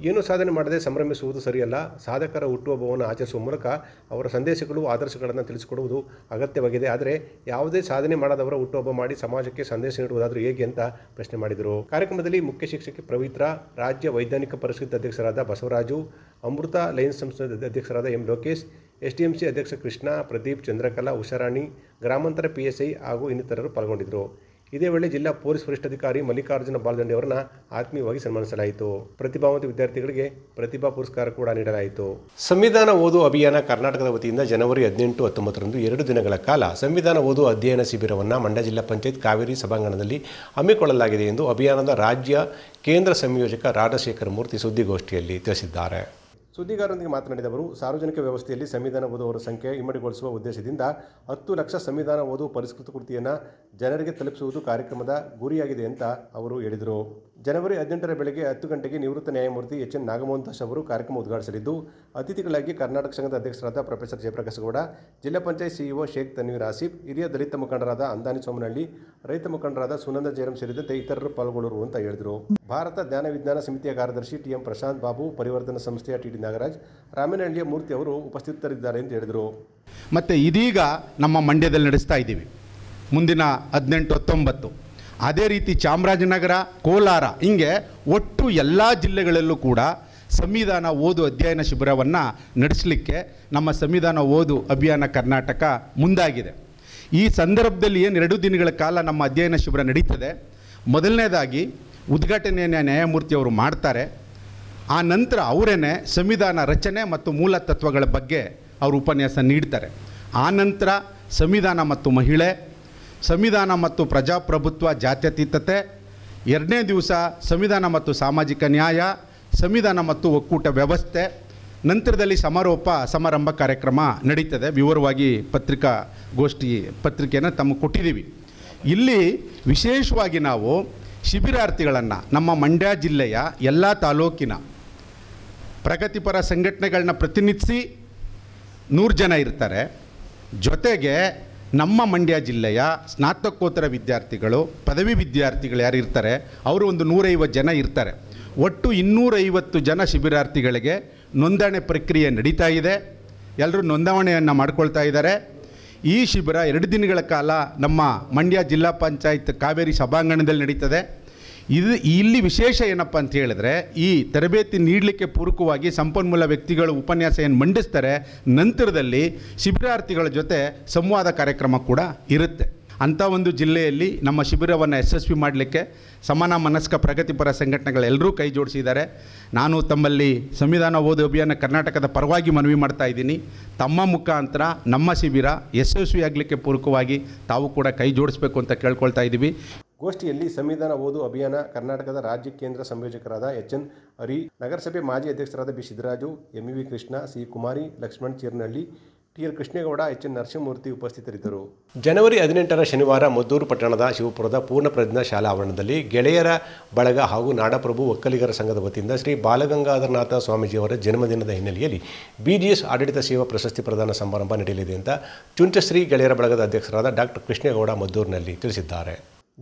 ಏನು ಸಾಧನೆ ಮಾಡದೆ ಸಂಭ್ರಮಿಸುವುದು ಸರಿಯಲ್ಲ. ಸಾಧಕರ ಹುಟ್ಟುಹಬ್ಬವನ್ನು ಆಚರಿಸುವ ಮೂಲಕ ಅವರ ಸಂದೇಶಗಳು, ಆದರ್ಶಗಳನ್ನು ತಿಳಿಸಿಕೊಡುವುದು ಅಗತ್ಯವಾಗಿದೆ. ಆದರೆ ಯಾವುದೇ ಸಾಧನೆ ಮಾಡದವರ ಹುಟ್ಟುಹಬ್ಬ ಮಾಡಿ ಸಮಾಜಕ್ಕೆ ಸಂದೇಶ ನೀಡುವುದಾದರೂ ಹೇಗೆ ಅಂತ ಪ್ರಶ್ನೆ ಮಾಡಿದರು. ಕಾರ್ಯಕ್ರಮದಲ್ಲಿ ಮುಖ್ಯ ಶಿಕ್ಷಕಿ ಪವಿತ್ರ, ರಾಜ್ಯ ವೈಜ್ಞಾನಿಕ ಪರಿಷತ್ ಅಧ್ಯಕ್ಷರಾದ ಬಸವರಾಜು, ಅಮೃತ ಲಯನ್ಸ್ ಸಂಸ್ಥೆ ಅಧ್ಯಕ್ಷರಾದ ಎಂ ಲೋಕೇಶ್, SDMC ಅಧ್ಯಕ್ಷ ಕೃಷ್ಣ, ಪ್ರದೀಪ್, ಚಂದ್ರಕಲಾ, ಉಷಾರಾಣಿ, ಗ್ರಾಮಾಂತರ PSI ಹಾಗೂ ಇನ್ನಿತರರು ಪಾಲ್ಗೊಂಡಿದ್ದರು. ಇದೇ ವೇಳೆ ಜಿಲ್ಲಾ ಪೊಲೀಸ್ ವರಿಷ್ಠಾಧಿಕಾರಿ ಮಲ್ಲಿಕಾರ್ಜುನ ಬಾಲದಂಡೆ ಅವರನ್ನ ಆತ್ಮೀಯವಾಗಿ ಸನ್ಮಾನಿಸಲಾಯಿತು. ಪ್ರತಿಭಾವಂತ ವಿದ್ಯಾರ್ಥಿಗಳಿಗೆ ಪ್ರತಿಭಾ ಪುರಸ್ಕಾರ ಕೂಡ ನೀಡಲಾಯಿತು. ಸಂವಿಧಾನ ಓದು ಅಭಿಯಾನ ಕರ್ನಾಟಕದ ವತಿಯಿಂದ ಜನವರಿ 18, 19ರಂದು 2 ದಿನಗಳ ಕಾಲ ಸಂವಿಧಾನ ಓದು ಅಧ್ಯಯನ ಶಿಬಿರವನ್ನು ಮಂಡ್ಯ ಜಿಲ್ಲಾ ಪಂಚಾಯತ್ ಕಾವೇರಿ ಸಭಾಂಗಣದಲ್ಲಿ ಹಮ್ಮಿಕೊಳ್ಳಲಾಗಿದೆ ಎಂದು ಅಭಿಯಾನದ ರಾಜ್ಯ ಕೇಂದ್ರ ಸಂಯೋಜಕ ರಾಜಶೇಖರ ಮೂರ್ತಿ ಸುದ್ದಿಗೋಷ್ಠಿಯಲ್ಲಿ ತಿಳಿಸಿದ್ದಾರೆ. ಸುದ್ದಿಗಾರರೊಂದಿಗೆ ಮಾತನಾಡಿದ ಅವರು, ಸಾರ್ವಜನಿಕ ವ್ಯವಸ್ಥೆಯಲ್ಲಿ ಸಂವಿಧಾನ ಓದುವವರ ಸಂಖ್ಯೆ ಇಮ್ಮಡಿಗೊಳಿಸುವ ಉದ್ದೇಶದಿಂದ 10 ಲಕ್ಷ ಸಂವಿಧಾನ ಓದು ಪರಿಷ್ಕೃತ ಕೃತಿಯನ್ನು ಜನರಿಗೆ ತಲುಪಿಸುವುದು ಕಾರ್ಯಕ್ರಮದ ಗುರಿಯಾಗಿದೆ ಅಂತ ಅವರು ಹೇಳಿದರು. ಜನವರಿ 18ರ ಬೆಳಗ್ಗೆ 10 ಗಂಟೆಗೆ ನಿವೃತ್ತ ನ್ಯಾಯಮೂರ್ತಿ HN ನಾಗಮೋಹನ್ ದಾಸ್ ಅವರು ಕಾರ್ಯಕ್ರಮ ಉದ್ಘಾಟಿಸಲಿದ್ದು, ಅತಿಥಿಗಳಾಗಿ ಕರ್ನಾಟಕ ಸಂಘದ ಅಧ್ಯಕ್ಷರಾದ ಪ್ರೊಫೆಸರ್ ಜಯಪ್ರಕಾಶ್ ಗೌಡ, ಜಿಲ್ಲಾ ಪಂಚಾಯತ್ CEO ಶೇಖ್ ತನ್ವೀರ್ ಆಸಿಫ್, ಹಿರಿಯ ದಲಿತ ಮುಖಂಡರಾದ ಅಂದಾನಿ ಸೋಮನಹಳ್ಳಿ, ರೈತ ಮುಖಂಡರಾದ ಸುನಂದ ಜಯರಾಮ್ ಸೇರಿದಂತೆ ಇತರರು ಪಾಲ್ಗೊಳ್ಳುವರು ಅಂತ ಹೇಳಿದರು. ಭಾರತ ಜ್ಞಾನ ವಿಜ್ಞಾನ ಸಮಿತಿಯ ಕಾರ್ಯದರ್ಶಿ TM ಪ್ರಶಾಂತ್ ಬಾಬು, ಪರಿವರ್ತನಾ ಸಂಸ್ಥೆಯ TD ನಾಗರಾಜ್, ರಾಮನಹಳ್ಳಿಯ ಮೂರ್ತಿ ಅವರು ಉಪಸ್ಥಿತರಿದ್ದಾರೆ ಎಂದು ಹೇಳಿದರು.
ಮತ್ತು ಇದೀಗ ನಮ್ಮ ಮಂಡ್ಯದಲ್ಲಿ ನಡೆಸ್ತಾ ಇದ್ದೀವಿ ಮುಂದಿನ 18, 19. ಅದೇ ರೀತಿ ಚಾಮರಾಜನಗರ, ಕೋಲಾರ, ಹಿಂಗೆ ಒಟ್ಟು ಎಲ್ಲ ಜಿಲ್ಲೆಗಳಲ್ಲೂ ಕೂಡ ಸಂವಿಧಾನ ಓದು ಅಧ್ಯಯನ ಶಿಬಿರವನ್ನು ನಡೆಸಲಿಕ್ಕೆ ನಮ್ಮ ಸಂವಿಧಾನ ಓದು ಅಭಿಯಾನ ಕರ್ನಾಟಕ ಮುಂದಾಗಿದೆ. ಈ ಸಂದರ್ಭದಲ್ಲಿ ಏನು 2 ದಿನಗಳ ಕಾಲ ನಮ್ಮ ಅಧ್ಯಯನ ಶಿಬಿರ ನಡೀತದೆ. ಮೊದಲನೇದಾಗಿ ಉದ್ಘಾಟನೆಯನ್ನು ನ್ಯಾಯಮೂರ್ತಿಯವರು ಮಾಡ್ತಾರೆ. ಆ ನಂತರ ಅವರೇನೆ ಸಂವಿಧಾನ ರಚನೆ ಮತ್ತು ಮೂಲ ತತ್ವಗಳ ಬಗ್ಗೆ ಅವರು ಉಪನ್ಯಾಸ ನೀಡ್ತಾರೆ. ಆ ನಂತರ ಸಂವಿಧಾನ ಮತ್ತು ಮಹಿಳೆ, ಸಂವಿಧಾನ ಮತ್ತು ಪ್ರಜಾಪ್ರಭುತ್ವ, ಜಾತ್ಯತೀತತೆ, 2ನೇ ದಿವಸ ಸಂವಿಧಾನ ಮತ್ತು ಸಾಮಾಜಿಕ ನ್ಯಾಯ, ಸಂವಿಧಾನ ಮತ್ತು ಒಕ್ಕೂಟ ವ್ಯವಸ್ಥೆ, ನಂತರದಲ್ಲಿ ಸಮಾರಂಭ ಕಾರ್ಯಕ್ರಮ ನಡೀತದೆ. ವಿವರವಾಗಿ ಪತ್ರಿಕೆಯನ್ನು ತಮಗೆ ಕೊಟ್ಟಿದ್ದೀವಿ. ಇಲ್ಲಿ ವಿಶೇಷವಾಗಿ ನಾವು ಶಿಬಿರಾರ್ಥಿಗಳನ್ನು ನಮ್ಮ ಮಂಡ್ಯ ಜಿಲ್ಲೆಯ ಎಲ್ಲ ತಾಲೂಕಿನ ಪ್ರಗತಿಪರ ಸಂಘಟನೆಗಳನ್ನ ಪ್ರತಿನಿಧಿಸಿ 100 ಜನ ಇರ್ತಾರೆ. ಜೊತೆಗೆ ನಮ್ಮ ಮಂಡ್ಯ ಜಿಲ್ಲೆಯ ಸ್ನಾತಕೋತ್ತರ ವಿದ್ಯಾರ್ಥಿಗಳು, ಪದವಿ ವಿದ್ಯಾರ್ಥಿಗಳು ಯಾರು ಇರ್ತಾರೆ ಅವರು ಒಂದು 150 ಜನ ಇರ್ತಾರೆ. ಒಟ್ಟು 250 ಜನ ಶಿಬಿರಾರ್ಥಿಗಳಿಗೆ ನೋಂದಣಿ ಪ್ರಕ್ರಿಯೆ ನಡೀತಾ ಇದೆ. ಎಲ್ಲರೂ ನೋಂದಣಿಯನ್ನು ಮಾಡ್ಕೊಳ್ತಾ ಇದ್ದಾರೆ. ಈ ಶಿಬಿರ 2 ದಿನಗಳ ಕಾಲ ನಮ್ಮ ಮಂಡ್ಯ ಜಿಲ್ಲಾ ಪಂಚಾಯತ್ ಕಾವೇರಿ ಸಭಾಂಗಣದಲ್ಲಿ ನಡೀತದೆ. ಇಲ್ಲಿ ವಿಶೇಷ ಏನಪ್ಪ ಅಂತ ಹೇಳಿದ್ರೆ, ಈ ತರಬೇತಿ ನೀಡಲಿಕ್ಕೆ ಪೂರಕವಾಗಿ ಸಂಪನ್ಮೂಲ ವ್ಯಕ್ತಿಗಳು ಉಪನ್ಯಾಸ ಏನು ಮಂಡಿಸ್ತಾರೆ, ನಂತರದಲ್ಲಿ ಶಿಬಿರಾರ್ಥಿಗಳ ಜೊತೆ ಸಂವಾದ ಕಾರ್ಯಕ್ರಮ ಕೂಡ ಇರುತ್ತೆ. ಅಂಥ ಒಂದು ಜಿಲ್ಲೆಯಲ್ಲಿ ನಮ್ಮ ಶಿಬಿರವನ್ನು ಯಶಸ್ವಿ ಮಾಡಲಿಕ್ಕೆ ಸಮಾನ ಮನಸ್ಕ ಪ್ರಗತಿಪರ ಸಂಘಟನೆಗಳೆಲ್ಲರೂ ಕೈ ಜೋಡಿಸಿದ್ದಾರೆ. ನಾನು ತಮ್ಮಲ್ಲಿ ಸಂವಿಧಾನ ಓದು ಅಭಿಯಾನ ಕರ್ನಾಟಕದ ಪರವಾಗಿ ಮನವಿ ಮಾಡ್ತಾ ಇದ್ದೀನಿ. ತಮ್ಮ ಮುಖಾಂತರ ನಮ್ಮ ಶಿಬಿರ ಯಶಸ್ವಿಯಾಗಲಿಕ್ಕೆ ಪೂರಕವಾಗಿ ತಾವು ಕೂಡ ಕೈ ಜೋಡಿಸಬೇಕು ಅಂತ ಕೇಳ್ಕೊಳ್ತಾ ಇದ್ದೀವಿ.
ಗೋಷ್ಠಿಯಲ್ಲಿ ಸಂವಿಧಾನ ಓದು ಅಭಿಯಾನ ಕರ್ನಾಟಕದ ರಾಜ್ಯ ಕೇಂದ್ರ ಸಂಯೋಜಕರಾದ ಎಚ್.ಎನ್. ಹರಿ, ನಗರಸಭೆ ಮಾಜಿ ಅಧ್ಯಕ್ಷರಾದ B. Siddaraju, M V. Krishna, C. Kumari, Lakshman Cheernahalli, T R. Krishnegowda, H N. Narasimhamurthy ಉಪಸ್ಥಿತರಿದ್ದರು. ಜನವರಿ 18ರ ಶನಿವಾರ ಮದ್ದೂರು ಪಟ್ಟಣದ ಶಿವಪುರದ ಪೂರ್ಣಪ್ರಜ್ಞಾ ಶಾಲಾ ಆವರಣದಲ್ಲಿ ಗೆಳೆಯರ ಬಳಗ ಹಾಗೂ ನಾಡಪ್ರಭು ಒಕ್ಕಲಿಗರ ಸಂಘದ ವತಿಯಿಂದ ಶ್ರೀ ಬಾಲಗಂಗಾಧರನಾಥ ಸ್ವಾಮೀಜಿಯವರ ಜನ್ಮದಿನದ ಹಿನ್ನೆಲೆಯಲ್ಲಿ BGS ಆಡಳಿತ ಸೇವಾ ಪ್ರಶಸ್ತಿ ಪ್ರದಾನ ಸಮಾರಂಭ ನಡೆಯಲಿದೆ ಅಂತ ಚುಂಚಶ್ರೀ ಗೆಳೆಯರ ಬಳಗದ ಅಧ್ಯಕ್ಷರಾದ ಡಾಕ್ಟರ್ ಕೃಷ್ಣೇಗೌಡ ಮದ್ದೂರಿನಲ್ಲಿ ತಿಳಿಸಿದ್ದಾರೆ.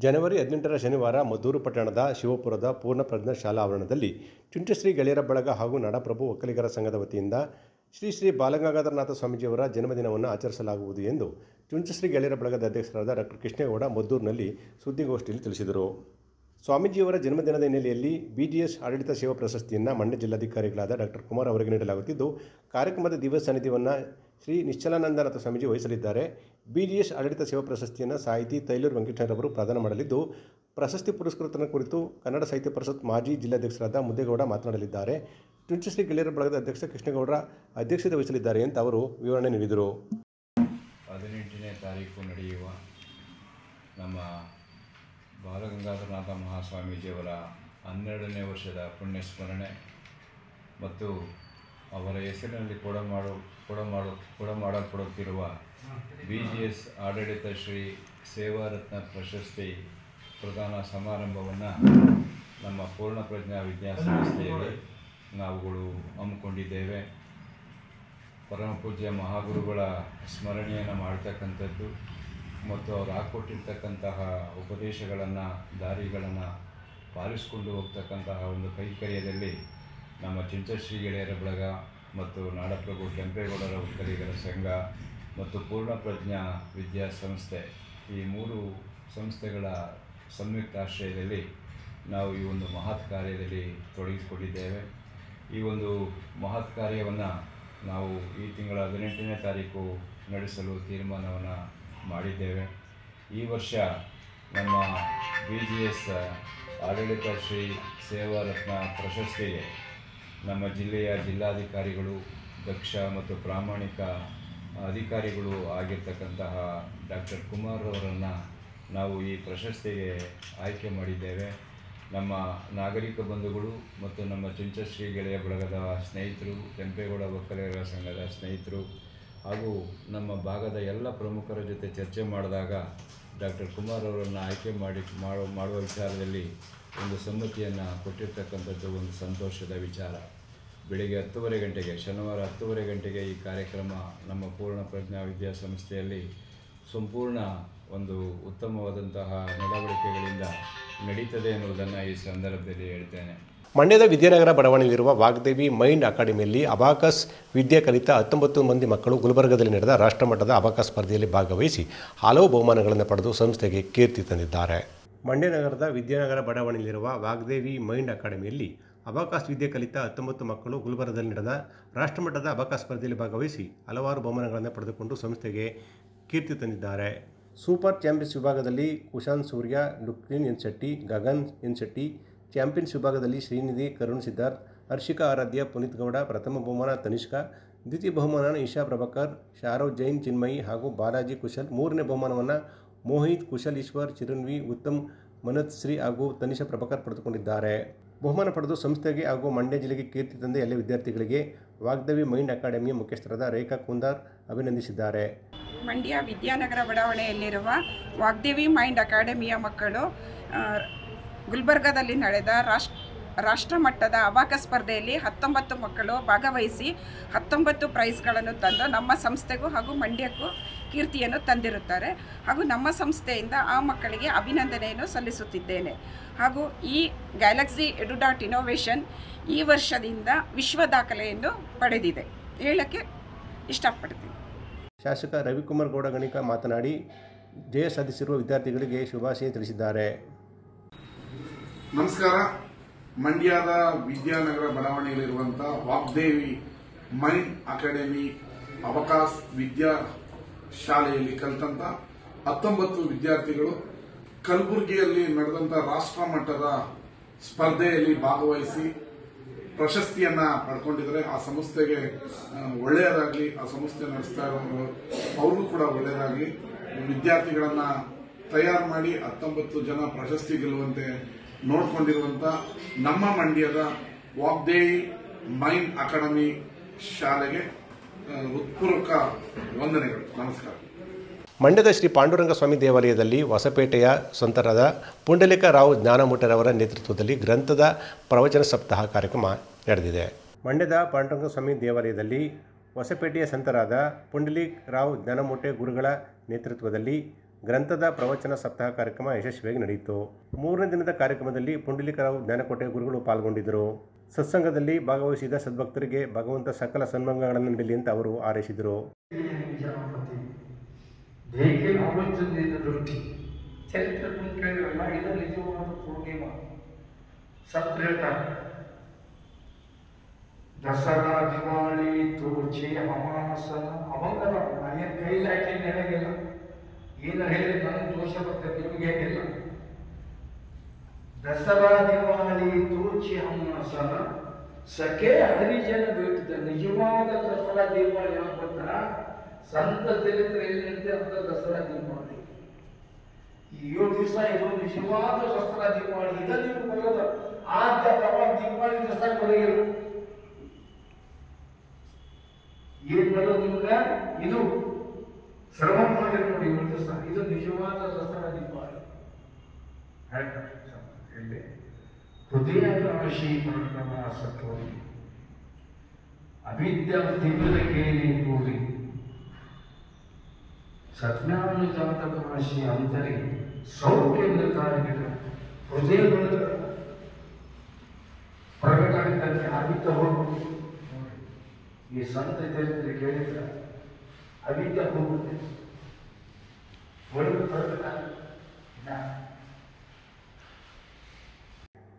ಜನವರಿ 18ರ ಶನಿವಾರ ಮದ್ದೂರು ಪಟ್ಟಣದ ಶಿವಪುರದ ಪೂರ್ಣಪ್ರಜ್ಞಾ ಶಾಲಾ ಆವರಣದಲ್ಲಿ ಚುಂಚಶ್ರೀ ಗೆಳೆಯರ ಬಳಗ ಹಾಗೂ ನಾಡಪ್ರಭು ಒಕ್ಕಲಿಗರ ಸಂಘದ ವತಿಯಿಂದ ಶ್ರೀ ಬಾಲಗಂಗಾಧರನಾಥ ಸ್ವಾಮೀಜಿಯವರ ಜನ್ಮದಿನವನ್ನು ಆಚರಿಸಲಾಗುವುದು ಎಂದು ಚುಂಚಶ್ರೀ ಗೆಳೆಯರ ಬಳಗದ ಅಧ್ಯಕ್ಷರಾದ ಡಾಕ್ಟರ್ ಕೃಷ್ಣೇಗೌಡ ಮದ್ದೂರಿನಲ್ಲಿ ಸುದ್ದಿಗೋಷ್ಠಿಯಲ್ಲಿ ತಿಳಿಸಿದರು. ಸ್ವಾಮೀಜಿಯವರ ಜನ್ಮದಿನದ ಹಿನ್ನೆಲೆಯಲ್ಲಿ BGS ಆಡಳಿತ ಸೇವಾ ಪ್ರಶಸ್ತಿಯನ್ನು ಮಂಡ್ಯ ಜಿಲ್ಲಾಧಿಕಾರಿಗಳಾದ ಡಾಕ್ಟರ್ ಕುಮಾರ್ ಅವರಿಗೆ ನೀಡಲಾಗುತ್ತಿದ್ದು, ಕಾರ್ಯಕ್ರಮದ ದಿವ್ಯ ಸಾನ್ನಿಧ್ಯವನ್ನು ಶ್ರೀ ನಿಶ್ಚಲಾನಂದನಾಥ ಸ್ವಾಮೀಜಿ ವಹಿಸಲಿದ್ದಾರೆ. BGS ಆಡಳಿತ ಸೇವಾ ಪ್ರಶಸ್ತಿಯನ್ನು ಸಾಹಿತಿ ತೈಲೂರು ವೆಂಕಟೇಶ್ವರವರು ಪ್ರದಾನ ಮಾಡಲಿದ್ದು, ಪ್ರಶಸ್ತಿ ಪುರಸ್ಕೃತರ ಕುರಿತು ಕನ್ನಡ ಸಾಹಿತ್ಯ ಪರಿಷತ್ ಮಾಜಿ ಜಿಲ್ಲಾಧ್ಯಕ್ಷರಾದ ಮುದ್ದೇಗೌಡ ಮಾತನಾಡಲಿದ್ದಾರೆ. ಚುಂಚಶ್ರೀ ಗೆಳೆಯರ ಬಳಗದ ಅಧ್ಯಕ್ಷ ಕೃಷ್ಣೇಗೌಡರ ಅಧ್ಯಕ್ಷತೆ ವಹಿಸಲಿದ್ದಾರೆ ಅಂತ ಅವರು ವಿವರಣೆ ನೀಡಿದರು.
18ನೇ ತಾರೀಕು ನಡೆಯುವ ನಮ್ಮ ಬಾಲಗಂಗಾಧರನಾಥ ಮಹಾಸ್ವಾಮೀಜಿಯವರ 12ನೇ ವರ್ಷದ ಪುಣ್ಯಸ್ಮರಣೆ ಮತ್ತು ಅವರ ಹೆಸರಿನಲ್ಲಿ ಕೊಡಮಾಡಲ್ಪಡುತ್ತಿರುವ BGS ಆಡಳಿತ ಶ್ರೀ ಸೇವಾರತ್ನ ಪ್ರಶಸ್ತಿ ಪ್ರದಾನ ಸಮಾರಂಭವನ್ನು ನಮ್ಮ ಪೂರ್ಣಪ್ರಜ್ಞಾ ವಿದ್ಯಾಸಂಸ್ಥೆಯಲ್ಲಿ ನಾವುಗಳು ಹಮ್ಮಿಕೊಂಡಿದ್ದೇವೆ. ಪರಮ ಪೂಜ್ಯ ಮಹಾಗುರುಗಳ ಸ್ಮರಣೆಯನ್ನು ಮಾಡ್ತಕ್ಕಂಥದ್ದು ಮತ್ತು ಅವರು ಹಾಕ್ಕೊಟ್ಟಿರ್ತಕ್ಕಂತಹ ಉಪದೇಶಗಳನ್ನು ದಾರಿಗಳನ್ನು ಪಾಲಿಸಿಕೊಂಡು ಹೋಗ್ತಕ್ಕಂತಹ ಒಂದು ಕೈಕರ್ಯದಲ್ಲಿ ನಮ್ಮ ಚುಂಚಶ್ರೀ ಗೆಳೆಯರ ಬಳಗ ಮತ್ತು ನಾಡಪ್ರಭು ಕೆಂಪೇಗೌಡರ ಒಕ್ಕಲಿಗರ ಸಂಘ ಮತ್ತು ಪೂರ್ಣಪ್ರಜ್ಞಾ ವಿದ್ಯಾಸಂಸ್ಥೆ ಈ 3 ಸಂಸ್ಥೆಗಳ ಸಂಯುಕ್ತ ಆಶ್ರಯದಲ್ಲಿ ನಾವು ಈ ಒಂದು ಮಹತ್ ಕಾರ್ಯದಲ್ಲಿ ತೊಡಗಿಸಿಕೊಂಡಿದ್ದೇವೆ. ಈ ಒಂದು ಮಹತ್ ಕಾರ್ಯವನ್ನು ನಾವು ಈ ತಿಂಗಳ 18ನೇ ತಾರೀಕು ನಡೆಸಲು ತೀರ್ಮಾನವನ್ನು ಮಾಡಿದ್ದೇವೆ. ಈ ವರ್ಷ ನಮ್ಮ BGS ಆಡಳಿತ ಶ್ರೀ ಸೇವಾರತ್ನ ಪ್ರಶಸ್ತಿಗೆ ನಮ್ಮ ಜಿಲ್ಲೆಯ ಜಿಲ್ಲಾಧಿಕಾರಿಗಳು, ದಕ್ಷ ಮತ್ತು ಪ್ರಾಮಾಣಿಕ ಅಧಿಕಾರಿಗಳು ಆಗಿರ್ತಕ್ಕಂತಹ ಡಾಕ್ಟರ್ ಕುಮಾರ್ ಅವರನ್ನು ನಾವು ಈ ಪ್ರಶಸ್ತಿಗೆ ಆಯ್ಕೆ ಮಾಡಿದ್ದೇವೆ. ನಮ್ಮ ನಾಗರಿಕ ಬಂಧುಗಳು ಮತ್ತು ನಮ್ಮ ಚುಂಚಶ್ರೀ ಗೆಳೆಯ ಬಳಗದ ಸ್ನೇಹಿತರು, ಕೆಂಪೇಗೌಡ ಒಕ್ಕಲಿಗರ ಸಂಘದ ಸ್ನೇಹಿತರು ಹಾಗೂ ನಮ್ಮ ಭಾಗದ ಎಲ್ಲ ಪ್ರಮುಖರ ಜೊತೆ ಚರ್ಚೆ ಮಾಡಿದಾಗ ಡಾಕ್ಟರ್ ಕುಮಾರ್ ಅವರನ್ನು ಆಯ್ಕೆ ಮಾಡುವ ವಿಚಾರದಲ್ಲಿ ಒಂದು ಸಮ್ಮತಿಯನ್ನು ಕೊಟ್ಟಿರ್ತಕ್ಕಂಥದ್ದು ಒಂದು ಸಂತೋಷದ ವಿಚಾರ. ಬೆಳಿಗ್ಗೆ 10:30 ಗಂಟೆಗೆ ಶನಿವಾರ 10:30 ಗಂಟೆಗೆ ಈ ಕಾರ್ಯಕ್ರಮ ನಮ್ಮ ಪೂರ್ಣಪ್ರಜ್ಞಾ ವಿದ್ಯಾಸಂಸ್ಥೆಯಲ್ಲಿ ಸಂಪೂರ್ಣ ಒಂದು ಉತ್ತಮವಾದಂತಹ ನಡವಳಿಕೆಗಳಿಂದ ನಡೀತದೆ ಎನ್ನುವುದನ್ನು ಈ ಸಂದರ್ಭದಲ್ಲಿ ಹೇಳ್ತೇನೆ.
ಮಂಡ್ಯದ ವಿದ್ಯಾನಗರ ಬಡಾವಣೆಯಲ್ಲಿರುವ ವಾಗ್ದೇವಿ ಮೈಂಡ್ ಅಕಾಡೆಮಿಯಲ್ಲಿ ಅಬಾಕಸ್ ವಿದ್ಯೆ ಕಲಿತ 19 ಮಂದಿ ಮಕ್ಕಳು ಗುಲ್ಬರ್ಗದಲ್ಲಿ ನಡೆದ ರಾಷ್ಟ್ರಮಟ್ಟದ ಅಬಾಕಸ್ ಸ್ಪರ್ಧೆಯಲ್ಲಿ ಭಾಗವಹಿಸಿ ಹಲವು ಬಹುಮಾನಗಳನ್ನು ಪಡೆದು ಸಂಸ್ಥೆಗೆ ಕೀರ್ತಿ ತಂದಿದ್ದಾರೆ. ಮಂಡ್ಯ ನಗರದ ವಿದ್ಯಾನಗರ ಬಡಾವಣೆಯಲ್ಲಿರುವ ವಾಗ್ದೇವಿ ಮೈಂಡ್ ಅಕಾಡೆಮಿಯಲ್ಲಿ ಅಬಾಕಸ್ ವಿದ್ಯೆ ಕಲಿತ 19 ಮಕ್ಕಳು ಗುಲ್ಬರ್ಗದಲ್ಲಿ ನಡೆದ ರಾಷ್ಟ್ರಮಟ್ಟದ ಅಬಾಕಸ್ ಸ್ಪರ್ಧೆಯಲ್ಲಿ ಭಾಗವಹಿಸಿ ಹಲವಾರು ಬಹುಮಾನಗಳನ್ನು ಪಡೆದುಕೊಂಡು ಸಂಸ್ಥೆಗೆ ಕೀರ್ತಿ ತಂದಿದ್ದಾರೆ. ಸೂಪರ್ ಚಾಂಪಿಯನ್ಸ್ ವಿಭಾಗದಲ್ಲಿ Kushan Surya, Duklin N Shetty, Gagan N Shetty, champions ವಿಭಾಗದಲ್ಲಿ ಶ್ರೀನಿಧಿ, ಕರುಣ್ ಸಿದ್ಧಾರ್ಥ್, ಹರ್ಷಿಕಾ ಆರಾಧ್ಯ, ಪುನೀತ್ ಗೌಡ, ಪ್ರಥಮ ಬಹುಮಾನ ತನಿಷ್ಕಾ, ದ್ವಿತೀಯ ಬಹುಮಾನ ಇಶಾ ಪ್ರಭಾಕರ್, ಶಾರವ್ ಜೈನ್, ಚಿನ್ಮಯಿ ಹಾಗೂ ಬಾಲಾಜಿ ಕುಶಲ್, ಮೂರನೇ ಬಹುಮಾನವನ್ನು ಮೋಹಿತ್, ಕುಶಲ್ ಈಶ್ವರ್, ಚಿರನ್ವಿ, ಉತ್ತಮ್, ಮನತ್ ಶ್ರೀ ಹಾಗೂ ತನಿಷಾ ಪ್ರಭಾಕರ್ ಪಡೆದುಕೊಂಡಿದ್ದಾರೆ. ಬಹುಮಾನ ಪಡೆದು ಸಂಸ್ಥೆಗೆ ಹಾಗೂ ಮಂಡ್ಯ ಜಿಲ್ಲೆಗೆ ಕೀರ್ತಿ ತಂದ ಎಲ್ಲ ವಿದ್ಯಾರ್ಥಿಗಳಿಗೆ ವಾಗ್ದೇವಿ ಮೈಂಡ್ ಅಕಾಡೆಮಿಯ ಮುಖ್ಯಸ್ಥರಾದ ರೇಖಾ ಕುಂದಾರ್ ಅಭಿನಂದಿಸಿದ್ದಾರೆ.
ಮಂಡ್ಯ ವಿದ್ಯಾನಗರ ಬಡಾವಣೆಯಲ್ಲಿರುವ ವಾಗ್ದೇವಿ ಮೈಂಡ್ ಅಕಾಡೆಮಿಯ ಮಕ್ಕಳು ಗುಲ್ಬರ್ಗಾದಲ್ಲಿ ನಡೆದ ರಾಷ್ಟ್ರಮಟ್ಟದ ಅಬಾಕಸ್ ಸ್ಪರ್ಧೆಯಲ್ಲಿ 19 ಮಕ್ಕಳು ಭಾಗವಹಿಸಿ 19 ಪ್ರೈಸ್ಗಳನ್ನು ತಂದು ನಮ್ಮ ಸಂಸ್ಥೆಗೂ ಹಾಗೂ ಮಂಡ್ಯಕ್ಕೂ ಕೀರ್ತಿಯನ್ನು ತಂದಿರುತ್ತಾರೆ. ಹಾಗೂ ನಮ್ಮ ಸಂಸ್ಥೆಯಿಂದ ಆ ಮಕ್ಕಳಿಗೆ ಅಭಿನಂದನೆಯನ್ನು ಸಲ್ಲಿಸುತ್ತಿದ್ದೇನೆ. ಹಾಗೂ ಈ ಗ್ಯಾಲಕ್ಸಿ ಎಡು.ಇನ್ನೋವೇಷನ್ ಈ ವರ್ಷದಿಂದ ವಿಶ್ವ ದಾಖಲೆಯನ್ನು ಪಡೆದಿದೆ ಹೇಳಕ್ಕೆ ಇಷ್ಟಪಡ್ತೀನಿ.
ಶಾಸಕ ರವಿಕುಮಾರ್ ಗೌಡ ಗಣಿಕ ಮಾತನಾಡಿ ಜಯ ಸಾಧಿಸಿರುವ ವಿದ್ಯಾರ್ಥಿಗಳಿಗೆ ಶುಭಾಶಯ ತಿಳಿಸಿದ್ದಾರೆ.
ನಮಸ್ಕಾರ. ಮಂಡ್ಯದ ವಿದ್ಯಾನಗರ ಬಡಾವಣೆಯಲ್ಲಿರುವಂಥ ವಾಗ್ದೇವಿ ಮೈನ್ ಅಕಾಡೆಮಿ ಅವಕಾಶ್ ವಿದ್ಯಾ ಶಾಲೆಯಲ್ಲಿ ಕಲಿತಂತ 19 ವಿದ್ಯಾರ್ಥಿಗಳು ಕಲಬುರಗಿಯಲ್ಲಿ ನಡೆದಂಥ ರಾಷ್ಟ್ರ ಮಟ್ಟದ ಸ್ಪರ್ಧೆಯಲ್ಲಿ ಭಾಗವಹಿಸಿ ಪ್ರಶಸ್ತಿಯನ್ನ ಪಡ್ಕೊಂಡಿದ್ದಾರೆ. ಆ ಸಂಸ್ಥೆಗೆ ಒಳ್ಳೆಯದಾಗಲಿ, ಆ ಸಂಸ್ಥೆ ನಡೆಸ್ತಾ ಇರೋರು ಅವ್ರಿಗೂ ಕೂಡ ಒಳ್ಳೆಯದಾಗಲಿ. ವಿದ್ಯಾರ್ಥಿಗಳನ್ನ ತಯಾರು ಮಾಡಿ 19 ಜನ ಪ್ರಶಸ್ತಿ ಗೆಲ್ಲುವಂತೆ ನೋಡ್ಕೊಂಡಿರುವಂತ ನಮ್ಮ ಮಂಡ್ಯದ ವಾಗ್ದೇವಿ ಮೈನ್ ಅಕಾಡೆಮಿ ಶಾಲೆಗೆ ಹೃತ್ಪೂರ್ವಕ ವಂದನೆಗಳು. ನಮಸ್ಕಾರ.
ಮಂಡ್ಯದ ಶ್ರೀ ಪಾಂಡುರಂಗ ಸ್ವಾಮಿ ದೇವಾಲಯದಲ್ಲಿ ಹೊಸಪೇಟೆಯ ಸಂತರಾದ ಪುಂಡಲಿಕರಾವ್ ಜ್ಞಾನಮೂಟರವರ ನೇತೃತ್ವದಲ್ಲಿ ಗ್ರಂಥದ ಪ್ರವಚನ ಸಪ್ತಾಹ ಕಾರ್ಯಕ್ರಮ ನಡೆದಿದೆ. ಮಂಡ್ಯದ ಪಾಂಡುರಂಗ ಸ್ವಾಮಿ ದೇವಾಲಯದಲ್ಲಿ ಹೊಸಪೇಟೆಯ ಸಂತರಾದ ಪುಂಡಲಿಕರಾವ್ ಜ್ಞಾನಮೂಟೆ ಗುರುಗಳ ನೇತೃತ್ವದಲ್ಲಿ ಗ್ರಂಥದ ಪ್ರವಚನ ಸಪ್ತಾಹ ಕಾರ್ಯಕ್ರಮ ಯಶಸ್ವಿಯಾಗಿ ನಡೆಯಿತು. 3ನೇ ದಿನದ ಕಾರ್ಯಕ್ರಮದಲ್ಲಿ ಪುಂಡಲಿಕರಾವ್ ಜ್ಞಾನಕೋಟೆ ಗುರುಗಳು ಪಾಲ್ಗೊಂಡಿದ್ದರು. ಸತ್ಸಂಗದಲ್ಲಿ ಭಾಗವಹಿಸಿದ ಸದ್ಭಕ್ತರಿಗೆ ಭಗವಂತ ಸಕಲ ಸನ್ಮಂಗಗಳನ್ನು ನೀಡಲಿ ಅಂತ ಅವರು ಹಾರೈಸಿದರು.
ಚರಿತ್ರೆ ಕೇಳಿರಲ್ಲ, ಇದು ನಿಜವಾದ ಪೂರ್ಣಿಮಾ. ಸತ್ ಹೇಳ್ತಾರೆ, ದಸರಾ ದಿವಾಳಿ ತೋಚೆ ಅಮಾಸನ ಅವಂಗರ ನನ್ನ ಕೈಲಿ ಹಾಕಿ ನೆನಗಿಲ್ಲ. ಏನು ಹೇಳಿ ನನಗೆ ದೋಷ ಬರ್ತದೆ, ನಿಮಗೆ ಹೇಗಿಲ್ಲ. ದಸರಾ ದಿವಾಳಿ ತೋಚೆ ಅಮಾಸನ ಸಖೆ ಹರಿಜನ ಬೇಕಿದ್ದ. ನಿಜವಾದ ದಸರಾ ದಿವಾಳಿ ಅಂತ ಸಂತ ಚರಿತ್ರೆಯಲ್ಲಿ ಅಂತ ದಸರಾ ದಿವಾಳಿ. ಈ 7 ದಿವಸ ಇದು ನಿಜವಾದ ದಸರಾ ದಿವಾಳಿ. ಇದನ್ನು ನೀವು ಬರೋದ ಆದ್ಯ ಪ್ರಭಾವ ದಿವಾಳಿ ದಸರಾ ಬರೆಯಲು ಏನ್ ಬರೋದು ನಿಮ್ಗೆ? ಇದು ಶ್ರವಣ ಮಾಡಿ ನೋಡಿ 7 ದಿವಸ. ಇದು ನಿಜವಾದ ದಸರಾ ದಿವಾಳಿ. ಹೃದಯ ರಾಶಿ ಸತ್ವರಿ ಅವಿದ್ಯಾ ತಿಮಿರ ಕೇಳಿ ಕೂರಿ ಸಜ್ಞಾನ ಜಾತಕ ರಾಶಿ ಅಂತರಿ ಸೌಖ್ಯ ನಿರ್ಧಾರಗಳ ಹೃದಯಗಳ ಪ್ರಕಟ ಆಗಿದ್ದಂತೆ ಅವಿದ್ಯ ಹೋಗುತ್ತೆ. ಈ ಸಂತ ಚರಿತ್ರೆ ಕೇಳಿದ್ರೆ ಅವಿದ್ಯ ಹೋಗುತ್ತೆ, ಒಳಗೆ ಪ್ರಕಟ.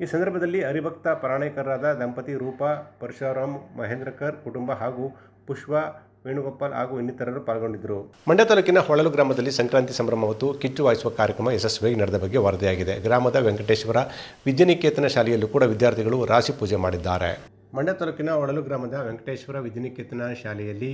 ಈ ಸಂದರ್ಭದಲ್ಲಿ ಹರಿಭಕ್ತ ಪರಾಯಣಕರಾದ ದಂಪತಿ ರೂಪಾ ಪರಶುರಾಮ್ ಮಹೇಂದ್ರಕರ್ ಕುಟುಂಬ ಹಾಗೂ ಪುಷ್ಪ ವೇಣುಗೋಪಾಲ್ ಹಾಗೂ ಇನ್ನಿತರರು ಪಾಲ್ಗೊಂಡಿದ್ದರು. ಮಂಡ್ಯ ತಾಲೂಕಿನ ಹೊಳಲು ಗ್ರಾಮದಲ್ಲಿ ಸಂಕ್ರಾಂತಿ ಸಂಭ್ರಮ ಹೊತ್ತು ಕಿಚ್ಚು ವಾಯಿಸುವ ಕಾರ್ಯಕ್ರಮ ಯಶಸ್ವಿಯಾಗಿ ನಡೆದ ಬಗ್ಗೆ ವರದಿಯಾಗಿದೆ. ಗ್ರಾಮದ ವೆಂಕಟೇಶ್ವರ ವಿದ್ಯಾನಿಕೇತನ ಶಾಲೆಯಲ್ಲೂ ಕೂಡ ವಿದ್ಯಾರ್ಥಿಗಳು ರಾಶಿ ಪೂಜೆ ಮಾಡಿದ್ದಾರೆ. ಮಂಡ್ಯ ತಾಲೂಕಿನ ಹೊಳಲು ಗ್ರಾಮದ ವೆಂಕಟೇಶ್ವರ ವಿದ್ಯಾನಿಕೇತನ ಶಾಲೆಯಲ್ಲಿ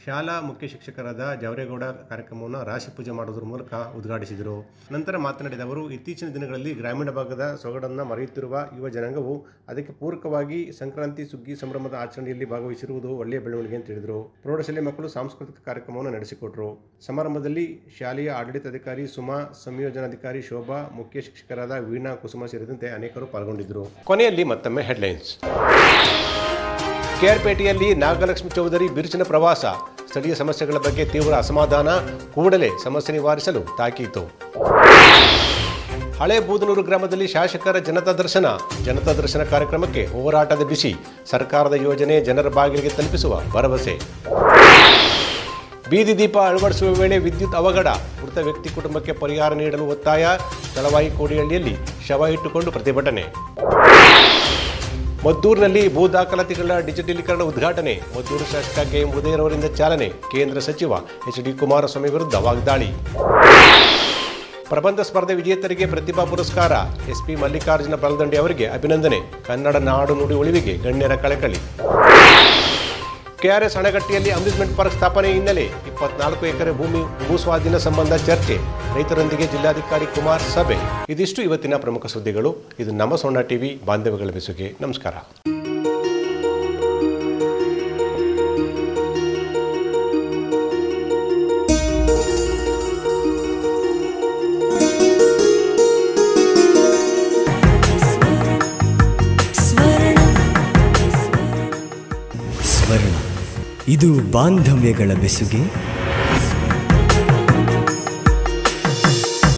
ಶಾಲಾ ಮುಖ್ಯ ಶಿಕ್ಷಕರಾದ ಜವರೇಗೌಡ ಕಾರ್ಯಕ್ರಮವನ್ನು ರಾಶಿ ಪೂಜೆ ಮಾಡುವುದರ ಮೂಲಕ ಉದ್ಘಾಟಿಸಿದರು. ನಂತರ ಮಾತನಾಡಿದ ಅವರು, ಇತ್ತೀಚಿನ ದಿನಗಳಲ್ಲಿ ಗ್ರಾಮೀಣ ಭಾಗದ ಸೊಗಡನ್ನು ಮರೆಯುತ್ತಿರುವ ಯುವ ಜನಾಂಗವು ಅದಕ್ಕೆ ಪೂರಕವಾಗಿ ಸಂಕ್ರಾಂತಿ ಸುಗ್ಗಿ ಸಂಭ್ರಮದ ಆಚರಣೆಯಲ್ಲಿ ಭಾಗವಹಿಸಿರುವುದು ಒಳ್ಳೆಯ ಬೆಳವಣಿಗೆ ಅಂತ ಹೇಳಿದರು. ಪ್ರೌಢಶಾಲೆ ಮಕ್ಕಳು ಸಾಂಸ್ಕೃತಿಕ ಕಾರ್ಯಕ್ರಮವನ್ನು ನಡೆಸಿಕೊಟ್ಟರು. ಸಮಾರಂಭದಲ್ಲಿ ಶಾಲೆಯ ಆಡಳಿತಾಧಿಕಾರಿ ಸುಮಾ, ಸಂಯೋಜನಾಧಿಕಾರಿ ಶೋಭಾ, ಮುಖ್ಯ ಶಿಕ್ಷಕರಾದ ವೀಣಾ, ಕುಸುಮ ಸೇರಿದಂತೆ ಅನೇಕರು ಪಾಲ್ಗೊಂಡಿದ್ದರು. ಕೊನೆಯಲ್ಲಿ ಮತ್ತೊಮ್ಮೆ ಹೆಡ್ಲೈನ್ಸ್. ಕೆಆರ್ಪೇಟೆಯಲ್ಲಿ ನಾಗಲಕ್ಷ್ಮಿ ಚೌಧರಿ ಬಿರುಸಿನ ಪ್ರವಾಸ. ಸ್ಥಳೀಯ ಸಮಸ್ಯೆಗಳ ಬಗ್ಗೆ ತೀವ್ರ ಅಸಮಾಧಾನ, ಕೂಡಲೇ ಸಮಸ್ಯೆ ನಿವಾರಿಸಲು ತಾಕೀತು. ಹಳೆ ಬೂದನೂರು ಗ್ರಾಮದಲ್ಲಿ ಶಾಸಕರ ಜನತಾ ದರ್ಶನ ಕಾರ್ಯಕ್ರಮಕ್ಕೆ ಹೋರಾಟದ ಬಿಸಿ. ಸರ್ಕಾರದ ಯೋಜನೆ ಜನರ ಬಾಗಿಲಿಗೆ ತಲುಪಿಸುವ ಭರವಸೆ. ಬೀದಿ ದೀಪ ಅಳವಡಿಸುವ ವೇಳೆ ವಿದ್ಯುತ್ ಅವಘಡ. ಮೃತ ವ್ಯಕ್ತಿ ಕುಟುಂಬಕ್ಕೆ ಪರಿಹಾರ ನೀಡಲು ಒತ್ತಾಯ. ತಳವಾಯಿ ಕೋಡಿಹಳ್ಳಿಯಲ್ಲಿ ಶವ ಇಟ್ಟುಕೊಂಡು ಪ್ರತಿಭಟನೆ. ಮದ್ದೂರಿನಲ್ಲಿ ಭೂ ದಾಖಲಾತಿಗಳ ಡಿಜಿಟಲೀಕರಣ ಉದ್ಘಾಟನೆ. ಮದ್ದೂರು ಶಾಸಕ ಕೆ.ಎಂ. ಉದಯರವರಿಂದ ಚಾಲನೆ. ಕೇಂದ್ರ ಸಚಿವ ಎಚ್.ಡಿ. ಕುಮಾರಸ್ವಾಮಿ ವಿರುದ್ಧ ವಾಗ್ದಾಳಿ. ಪ್ರಬಂಧ ಸ್ಪರ್ಧೆ ವಿಜೇತರಿಗೆ ಪ್ರತಿಭಾ ಪುರಸ್ಕಾರ. ಎಸ್ಪಿ ಮಲ್ಲಿಕಾರ್ಜುನ ಬಲದಂಡೆ ಅವರಿಗೆ ಅಭಿನಂದನೆ. ಕನ್ನಡ ನಾಡು ನುಡಿ ಉಳಿವಿಗೆ ಗಣ್ಯರ ಕಳಕಳಿ. ಕೆಆರ್ಎಸ್ ಅಣೆಕಟ್ಟೆಯಲ್ಲಿ ಅಮ್ಯೂಸ್ಮೆಂಟ್ ಪಾರ್ಕ್ ಸ್ಥಾಪನೆ ಹಿನ್ನೆಲೆ 24 ಎಕರೆ ಭೂಮಿ ಭೂಸ್ವಾಧೀನ ಸಂಬಂಧ ಚರ್ಚೆ. ರೈತರೊಂದಿಗೆ ಜಿಲ್ಲಾಧಿಕಾರಿ ಕುಮಾರ್ ಸಭೆ. ಇದಿಷ್ಟು ಇವತ್ತಿನ ಪ್ರಮುಖ ಸುದ್ದಿಗಳು. ಇದು ನಮ್ಮ ಸೋನಾ ಟಿವಿ ಬಾಂಧವ್ಯಗಳ ಬೆಸುಗೆ. ನಮಸ್ಕಾರ.
ಇದು ಬಾಂಧವ್ಯಗಳ ಬೆಸುಗೆ.